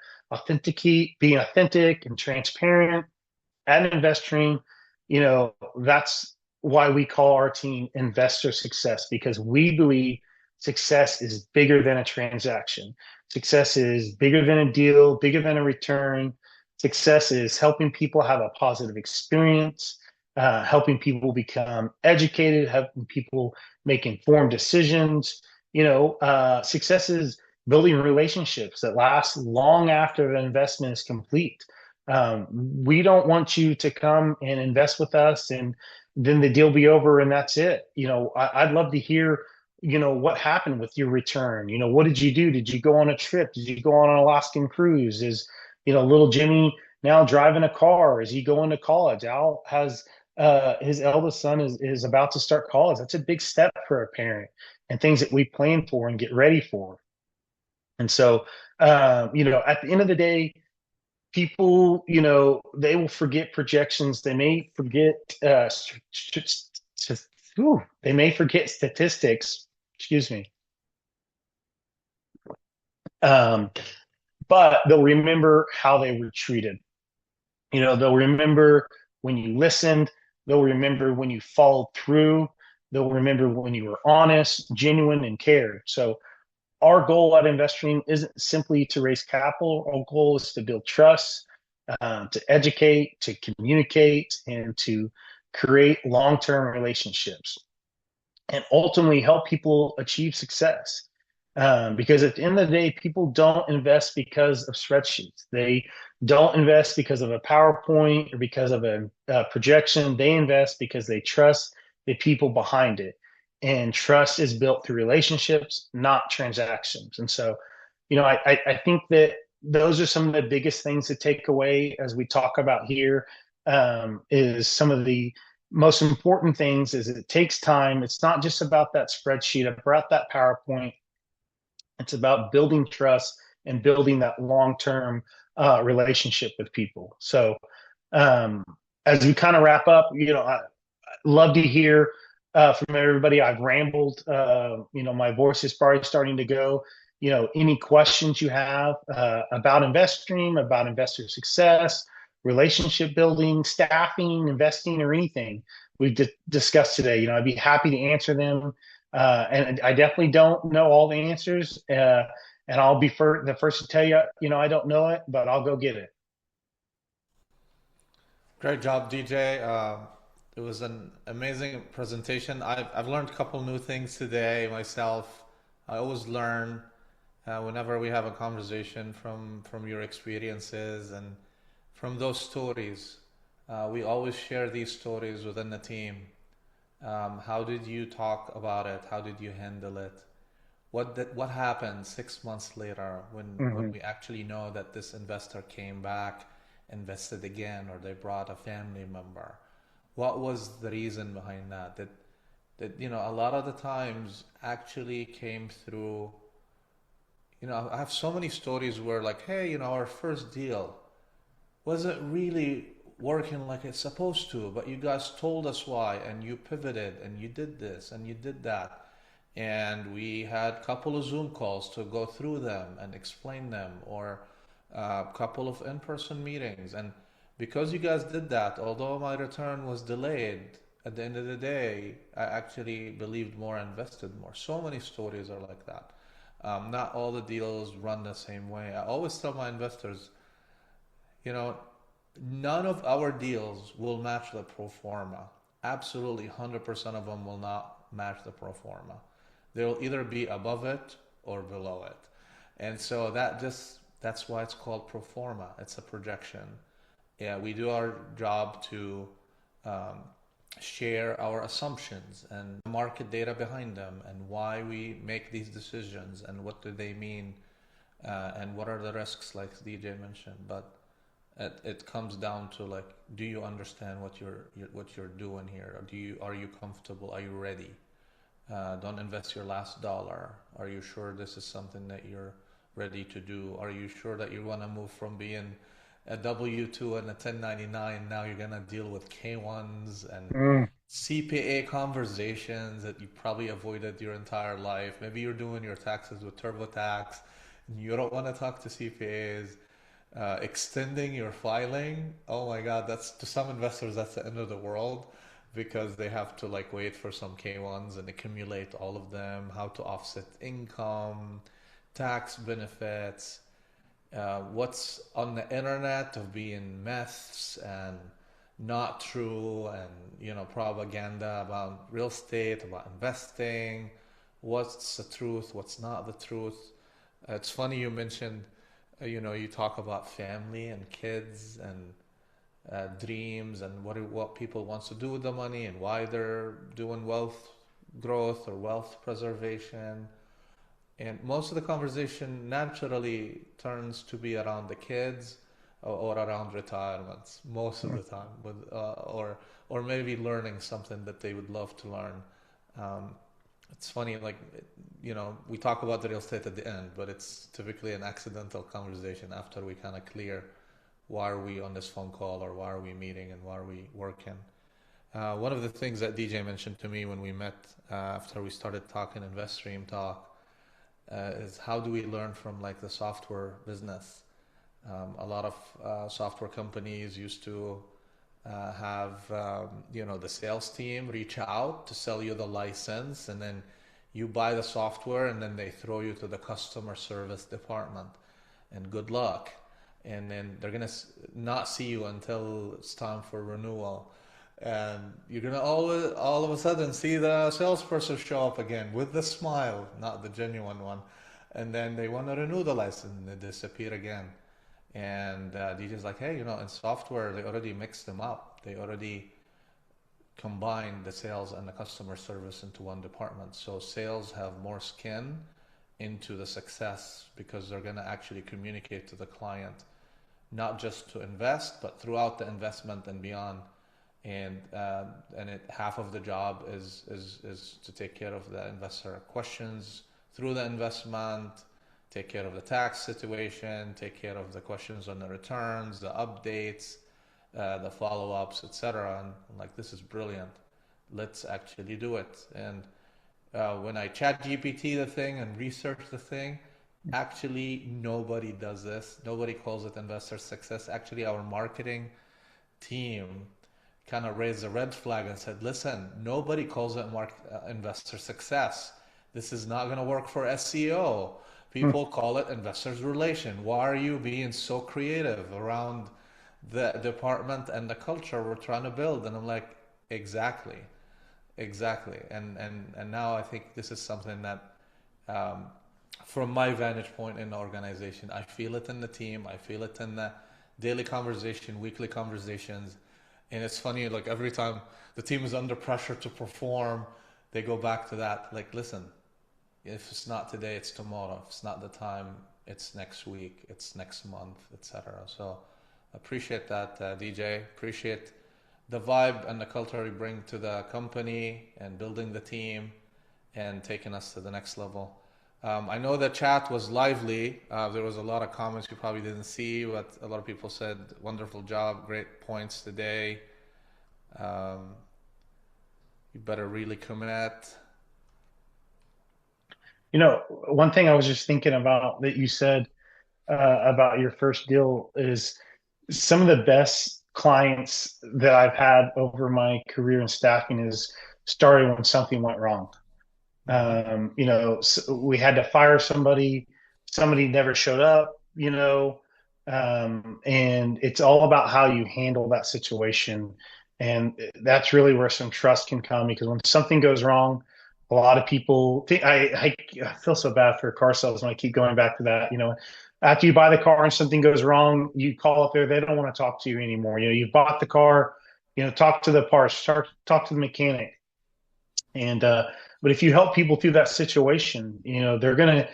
being authentic and transparent. At Investream, that's why we call our team Investor Success, because we believe success is bigger than a transaction. Success is bigger than a deal, bigger than a return. Success is helping people have a positive experience, helping people become educated, helping people make informed decisions. Success is building relationships that last long after the investment is complete. We don't want you to come and invest with us and then the deal be over and that's it. I'd love to hear what happened with your return? What did you do? Did you go on a trip? Did you go on an Alaskan cruise? Is, little Jimmy now driving a car? Is he going to college? Al has his eldest son is about to start college. That's a big step for a parent, and things that we plan for and get ready for. And so, at the end of the day, people, they will forget projections. They may forget, they may forget statistics. Excuse me. Um, but they'll remember how they were treated. They'll remember when you listened. They'll remember when you followed through. They'll remember when you were honest, genuine, and cared. So our goal at Investream isn't simply to raise capital. Our goal is to build trust, to educate, to communicate, and to create long-term relationships, and ultimately help people achieve success. Because at the end of the day, people don't invest because of spreadsheets. They don't invest because of a PowerPoint or because of a projection. They invest because they trust the people behind it. And trust is built through relationships, not transactions. And so, I think that those are some of the biggest things to take away as we talk about here. Is some of the most important things is it takes time. It's not just about that spreadsheet, about that PowerPoint. It's about building trust and building that long-term relationship with people. So um, as we kind of wrap up, I love to hear from everybody. I've rambled. My voice is probably starting to go. Any questions you have about Investstream, about investor success, relationship building, staffing, investing, or anything we've discussed today, I'd be happy to answer them. And I definitely don't know all the answers. And I'll be the first to tell you, I don't know it, but I'll go get it. Great job, DJ. It was an amazing presentation. I've learned a couple new things today myself. I always learn whenever we have a conversation from your experiences and from those stories. We always share these stories within the team. How did you talk about it? How did you handle it? What happened 6 months later when Hmm. we actually know that this investor came back, invested again, or they brought a family member? What was the reason behind that? That a lot of the times actually came through. I have so many stories where like, hey, our first deal wasn't really working like it's supposed to, but you guys told us why, and you pivoted, and you did this, and you did that. And we had a couple of Zoom calls to go through them and explain them, or a couple of in-person meetings. And because you guys did that, although my return was delayed, at the end of the day, I actually believed more, invested more. So many stories are like that. Not all the deals run the same way. I always tell my investors, you know, none of our deals will match the pro forma. Absolutely 100% of them will not match the pro forma. They'll either be above it or below it. And so that's why it's called pro forma. It's a projection. Yeah, we do our job to um, share our assumptions and market data behind them and why we make these decisions and what do they mean and what are the risks like DJ mentioned. But it comes down to like, do you understand what you're doing here? Or are you comfortable? Are you ready? Don't invest your last dollar. Are you sure this is something that you're ready to do? Are you sure that you want to move from being a W-2 and a 1099? Now you're gonna deal with K-1s and Mm. CPA conversations that you probably avoided your entire life. Maybe you're doing your taxes with TurboTax and you don't want to talk to CPAs. Extending your filing, oh my God, that's to some investors that's the end of the world because they have to like wait for some K1s and accumulate all of them, how to offset income, tax benefits, what's on the internet of being myths and not true, and propaganda about real estate, about investing, what's the truth, what's not the truth. It's funny you mentioned, you talk about family and kids and dreams and what people wants to do with the money and why they're doing wealth growth or wealth preservation. And most of the conversation naturally turns to be around the kids or around retirements most of the time, with or maybe learning something that they would love to learn. Um, it's funny, like, we talk about the real estate at the end, but it's typically an accidental conversation after we kind of clear why are we on this phone call, or why are we meeting, and why are we working. One of the things that DJ mentioned to me when we met after we started talking Investream talk is how do we learn from like the software business. A lot of software companies used to have the sales team reach out to sell you the license, and then you buy the software, and then they throw you to the customer service department, and good luck. And then they're gonna not see you until it's time for renewal, and you're gonna all of a sudden see the salesperson show up again with the smile, not the genuine one, and then they want to renew the license, and they disappear again. And DJ's like, hey, in software, they already mixed them up. They already combined the sales and the customer service into one department. So sales have more skin into the success because they're going to actually communicate to the client, not just to invest, but throughout the investment and beyond. And half of the job is to take care of the investor questions through the investment, take care of the tax situation, take care of the questions on the returns, the updates, the follow-ups, etc. And I'm like, this is brilliant. Let's actually do it. And when I chat GPT the thing and research the thing, actually nobody does this. Nobody calls it investor success. Actually, our marketing team kind of raised a red flag and said, listen, nobody calls it investor success. This is not going to work for SEO. People call it investors relation. Why are you being so creative around the department and the culture we're trying to build? And I'm like, exactly, exactly. And now I think this is something that, from my vantage point in the organization, I feel it in the team. I feel it in the daily conversation, weekly conversations. And it's funny, like every time the team is under pressure to perform, they go back to that. Like, listen, if it's not today, it's tomorrow. If it's not the time, it's next week, it's next month, etc. So appreciate that, DJ. Appreciate the vibe and the culture you bring to the company and building the team and taking us to the next level. I know the chat was lively. There was a lot of comments you probably didn't see, but a lot of people said, wonderful job, great points today. You better really commit. One thing I was just thinking about that you said about your first deal is some of the best clients that I've had over my career in staffing is started when something went wrong. Mm-hmm. We had to fire somebody never showed up, and it's all about how you handle that situation. And that's really where some trust can come, because when something goes wrong, a lot of people think I feel so bad for car sales when I keep going back to that. After you buy the car and something goes wrong, you call up there, they don't want to talk to you anymore. You've bought the car, talk to the parts, talk to the mechanic. And but if you help people through that situation, they're gonna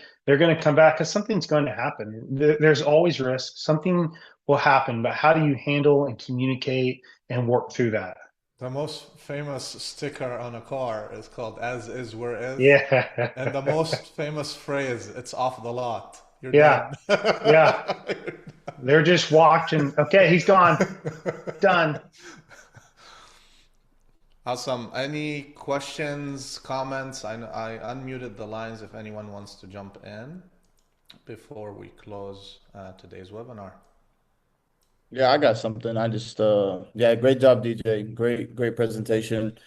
come back, because something's going to happen. There's always risk. Something will happen, but how do you handle and communicate and work through that? The most famous sticker on a car is called "As is where is," and Yeah, the most famous phrase, "It's off the lot. You're yeah, done." yeah. They're just watching. Okay, he's gone. Done. Awesome. Any questions, comments? I unmuted the lines if anyone wants to jump in before we close today's webinar. Yeah, I got something. I just yeah, great job, DJ. Great presentation.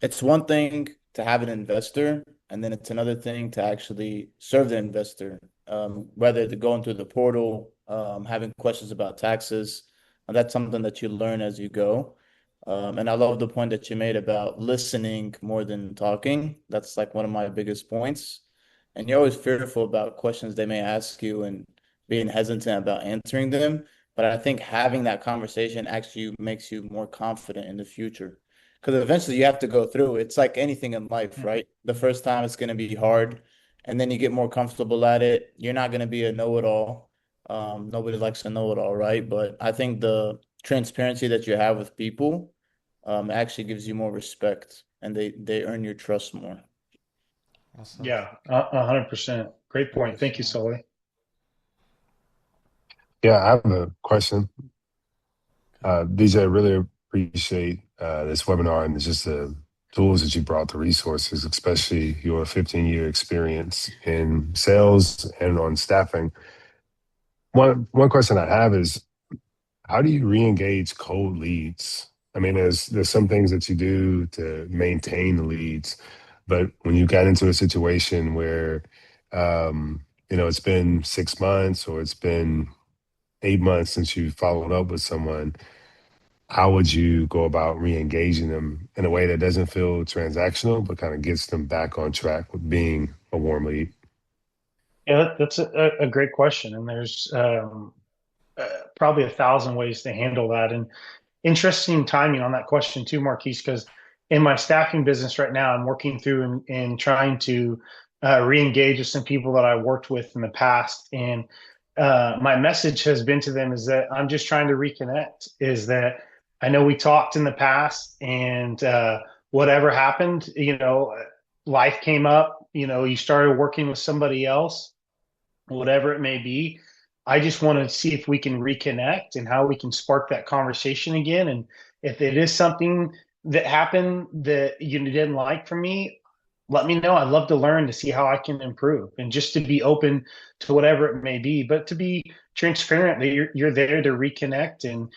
It's one thing to have an investor, and then it's another thing to actually serve the investor. Whether to going through the portal, having questions about taxes, and that's something that you learn as you go. And I love the point that you made about listening more than talking. That's like one of my biggest points. And you're always fearful about questions they may ask you and being hesitant about answering them. But I think having that conversation actually makes you more confident in the future. because eventually you have to go through. It's like anything in life, right? The first time it's going to be hard, and then you get more comfortable at it. You're not going to be a know-it-all. Nobody likes a know-it-all, right? But I think the transparency that you have with people actually gives you more respect, and they earn your trust more. Awesome. Yeah, 100%. Great Thank you point. Thank so you, much. Sully. Yeah, I have a question. DJ, I really appreciate this webinar and just the tools that you brought, the resources, especially your 15-year experience in sales and on staffing. One question I have is, how do you re-engage cold leads? I mean, there's some things that you do to maintain the leads, but when you got into a situation where it's been 6 months or it's been 8 months since you followed up with someone, how would you go about re-engaging them in a way that doesn't feel transactional, but kind of gets them back on track with being a warm lead? Yeah, that's a great question. And there's probably 1,000 ways to handle that. And interesting timing on that question too, Marquise, because in my staffing business right now, I'm working through and trying to re-engage with some people that I worked with in the past. And my message has been to them is that I'm just trying to reconnect, is that I know we talked in the past and whatever happened, life came up, you started working with somebody else, whatever it may be. I just want to see if we can reconnect and how we can spark that conversation again. And if it is something that happened that you didn't like from me, let me know. I'd love to learn to see how I can improve and just to be open to whatever it may be, but to be transparent that you're there to reconnect and,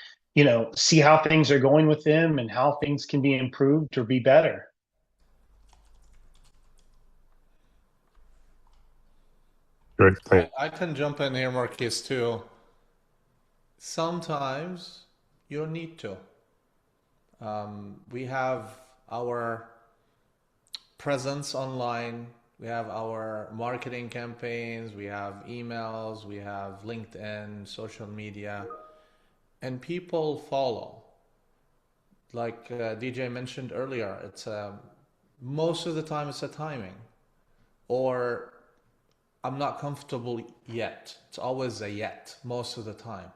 see how things are going with them and how things can be improved or be better. Great. Thank I can jump in here, Marquis, too. Sometimes you don't need to. We have our presence online, we have our marketing campaigns, we have emails, we have LinkedIn, social media, and people follow. Like DJ mentioned earlier, it's most of the time it's a timing, or I'm not comfortable yet. It's always a yet most of the time.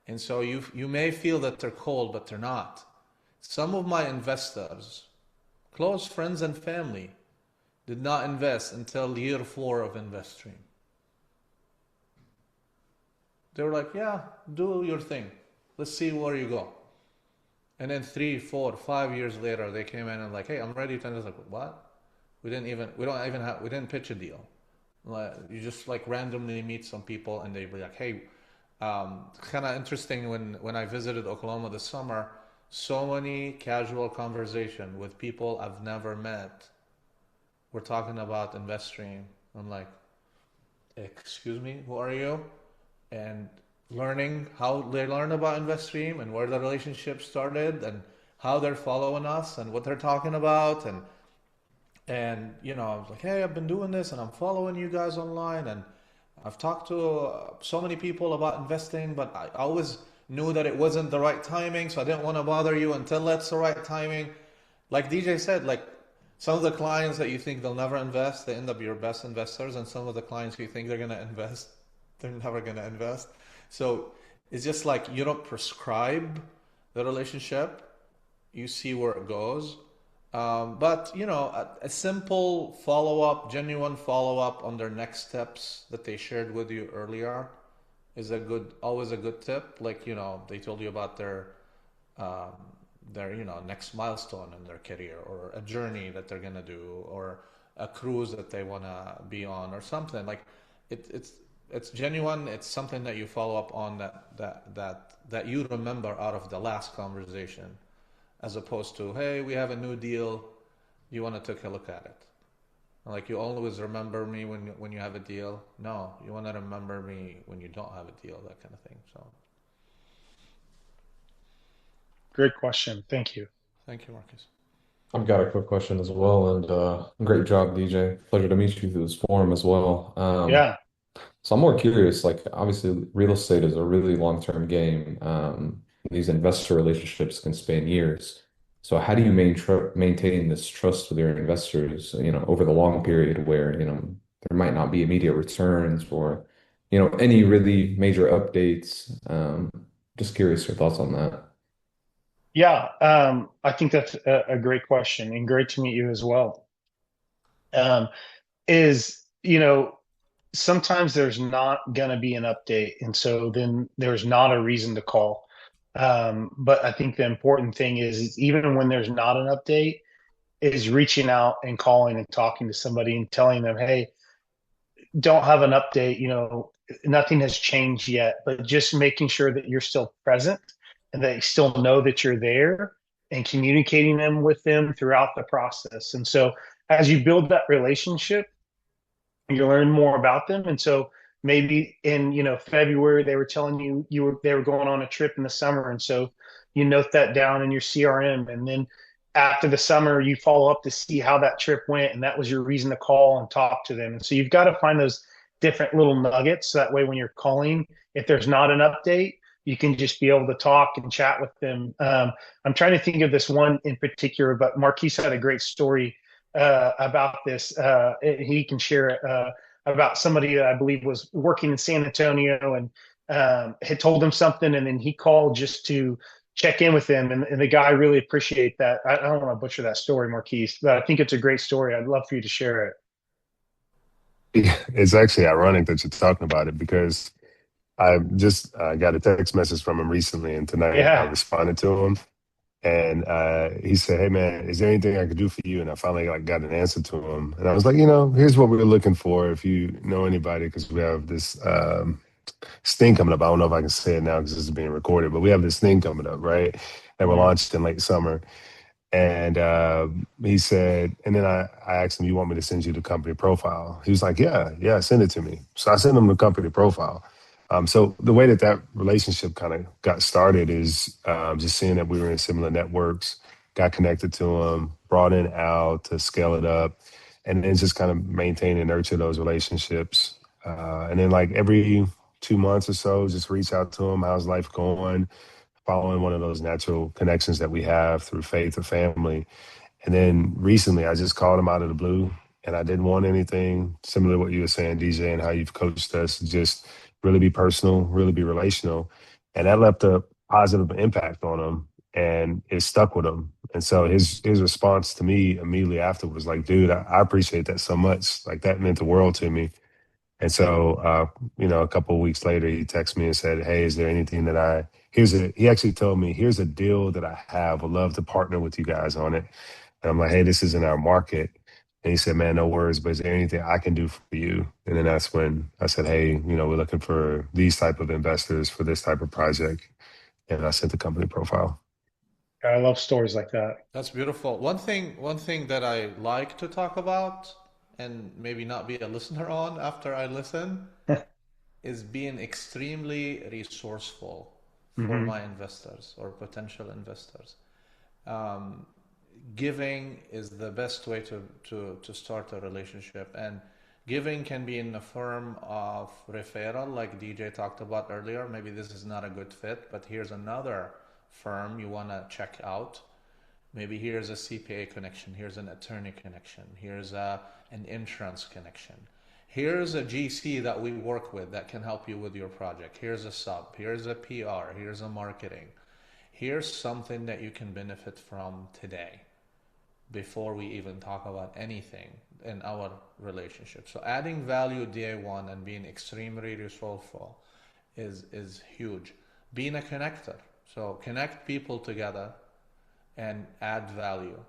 And so you may feel that they're cold, but they're not. Some of my investors, close friends and family, did not invest until year 4 of Investream. They were like, yeah, do your thing. Let's see where you go. And then 3, 4, 5 years later, they came in and like, hey, I'm ready to invest. Like, what? We didn't pitch a deal. Like, you just like randomly meet some people and they be like, hey, kind of interesting when I visited Oklahoma this summer, so many casual conversation with people I've never met. We're talking about Investream. I'm like, excuse me, who are you? And learning how they learn about Investream and where the relationship started and how they're following us and what they're talking about and I was like, hey, I've been doing this and I'm following you guys online and I've talked to so many people about investing, but I always knew that it wasn't the right timing, so I didn't want to bother you until it's the right timing. Like DJ said, like some of the clients that you think they'll never invest, they end up your best investors, and some of the clients you think they're gonna invest, they're never gonna invest. So it's just like you don't prescribe the relationship, you see where it goes. But a simple follow up, genuine follow up on their next steps that they shared with you earlier is always a good tip. Like they told you about um, their next milestone in their career, or a journey that they're gonna do, or a cruise that they wanna be on, or something like it's genuine. It's something that you follow up on that you remember out of the last conversation, as opposed to, hey, we have a new deal, you want to take a look at it. Like, you always remember me when you have a deal. No, you want to remember me when you don't have a deal, that kind of thing. So Great question. Thank you. thank you, Marcus. I've got a quick question as well, and great job, DJ. Pleasure to meet you through this forum as well. Yeah. So I'm more curious, like obviously real estate is a really long-term game. These investor relationships can span years. So how do you maintain this trust with your investors, over the long period where, there might not be immediate returns or, any really major updates? Just curious your thoughts on that. Yeah, I think that's a great question and great to meet you as well. Um, is, sometimes there's not going to be an update. And so then there's not a reason to call. But I think the important thing is even when there's not an update, is reaching out and calling and talking to somebody and telling them, hey, don't have an update, nothing has changed yet, but just making sure that you're still present and they still know that you're there and communicating them with them throughout the process. And so as you build that relationship, you learn more about them. And so maybe in February they were telling you they were going on a trip in the summer, and so you note that down in your CRM, and then after the summer you follow up to see how that trip went, and that was your reason to call and talk to them. And so you've got to find those different little nuggets, so that way when you're calling, if there's not an update, you can just be able to talk and chat with them. I'm trying to think of this one in particular, but Marquise had a great story about this. He can share it about somebody that I believe was working in San Antonio and had told him something, and then he called just to check in with him, and the guy really appreciate that. I don't want to butcher that story, Marquise, but I think it's a great story. I'd love for you to share it. It's actually ironic that you're talking about it because I just got a text message from him recently, and tonight I Yeah. responded to him. And he said, "Hey man, is there anything I could do for you?" And I finally got an answer to him. And I was like, here's what we're looking for. If you know anybody, because we have this thing coming up. I don't know if I can say it now because this is being recorded, but we have this thing coming up, right? That we're launched in late summer. And he said, and then I asked him, "You want me to send you the company profile?" He was like, yeah, send it to me. So I sent him the company profile. So the way that relationship kind of got started is just seeing that we were in similar networks, got connected to him, brought in Al to scale it up, and then just kind of maintain and nurture those relationships. And then like every 2 months or so, just reach out to him. How's life going? Following one of those natural connections that we have through faith or family. And then recently, I just called him out of the blue, and I didn't want anything similar to what you were saying, DJ, and how you've coached us. Just really be personal, really be relational, and that left a positive impact on him, and it stuck with him. And so his response to me immediately after was like, "Dude, I appreciate that so much. Like that meant the world to me." And so, a couple of weeks later, he texted me and said, "Hey, is there anything that he actually told me, here's a deal that I have. Would love to partner with you guys on it." And I'm like, "Hey, this is in our market." And he said, "Man, no worries, but is there anything I can do for you?" And then that's when I said, "Hey, we're looking for these type of investors for this type of project." And I sent the company profile. I love stories like that. That's beautiful. One thing that I like to talk about and maybe not be a listener on after I listen is being extremely resourceful for Hmm. my investors or potential investors. Um, Giving is the best way to start a relationship, and giving can be in the form of referral, like DJ talked about earlier. Maybe this is not a good fit, but here's another firm you want to check out. Maybe here's a CPA connection, here's an attorney connection, here's an insurance connection. Here's a GC that we work with that can help you with your project. Here's a sub, here's a PR, here's a marketing. Here's something that you can benefit from today before we even talk about anything in our relationship. So adding value day one and being extremely resourceful is huge. Being a connector. So connect people together and add value.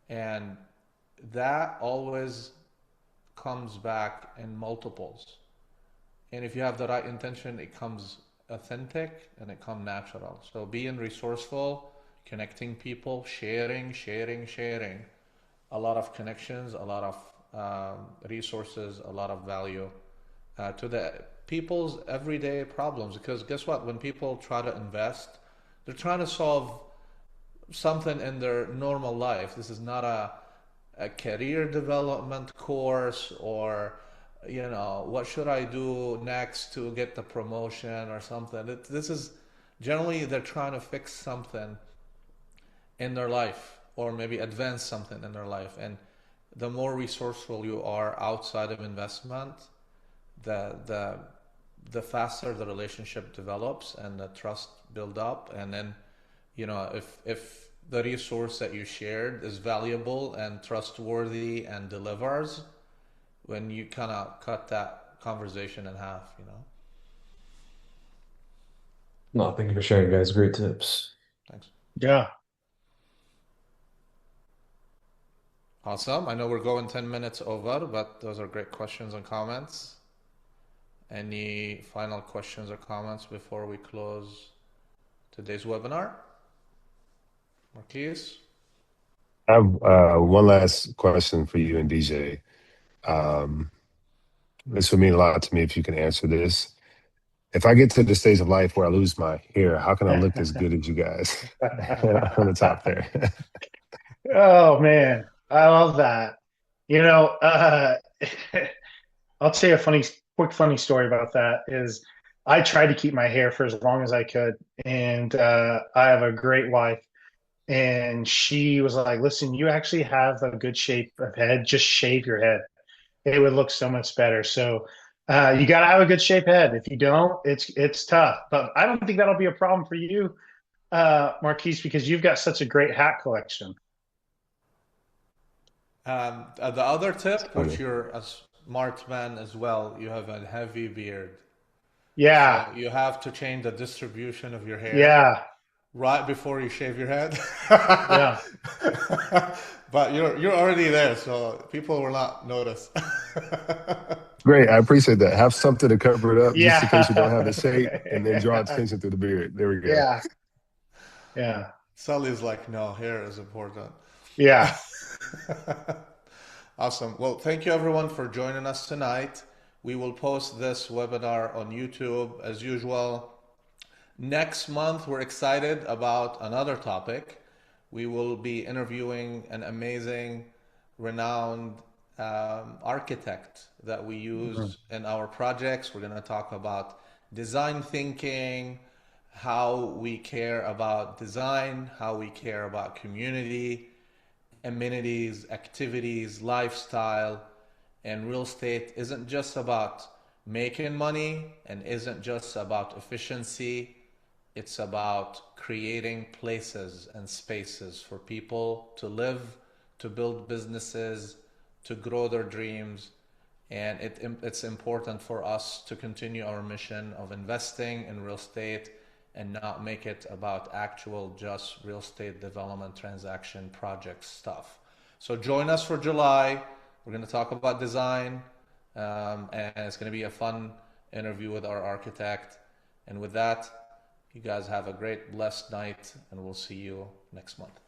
And that always comes back in multiples. And if you have the right intention, it comes authentic and it comes natural. So being resourceful, connecting people, sharing, a lot of connections, a lot of resources, a lot of value to the people's everyday problems. Because guess what? When people try to invest, they're trying to solve something in their normal life. This is not a career development course or what should I do next to get the promotion or something. This is generally they're trying to fix something in their life, or maybe advance something in their life. And the more resourceful you are outside of investment, the the the faster the relationship develops and the trust build up. And then, if the resource that you shared is valuable and trustworthy and delivers, when you kind of cut that conversation in half. No, thank you for sharing, guys. Great tips. Thanks. Yeah. Awesome. I know we're going 10 minutes over, but those are great questions and comments. Any final questions or comments before we close today's webinar? Marquise? I have one last question for you and DJ. This would mean a lot to me if you can answer this. If I get to the stage of life where I lose my hair, how can I look as good as you guys on the top there? Oh man, I love that. You know, I'll tell you a quick funny story about that is I tried to keep my hair for as long as I could, and I have a great wife, and she was like, "Listen, you actually have a good shape of head. Just shave your head. It would look so much better." So you got to have a good shape head. If you don't, it's tough. But I don't think that'll be a problem for you, Marquise, because you've got such a great hat collection. The other tip, Funny. which you're a smart man as well, you have a heavy beard. Yeah, So you have to change the distribution of your hair yeah, right before you shave your head. yeah. But you're already there, so people will not notice. Great. I appreciate that. Have something to cover it up just in case you don't have the shape, and then draw Yeah. attention through the beard. There we go. Yeah. Yeah. Sully's like, no, hair is important. Yeah. Awesome. Well, thank you everyone for joining us tonight. We will post this webinar on YouTube as usual. Next month, we're excited about another topic. We will be interviewing an amazing, renowned architect that we use in our projects. We're going to talk about design thinking, how we care about design, how we care about community, amenities, activities, lifestyle. And real estate isn't just about making money and isn't just about efficiency. It's about creating places and spaces for people to live, to build businesses, to grow their dreams. And it's important for us to continue our mission of investing in real estate and not make it about actual just real estate development transaction project stuff. So join us for July. We're going to talk about design, and it's going to be a fun interview with our architect. And with that, you guys have a great, blessed night, and we'll see you next month.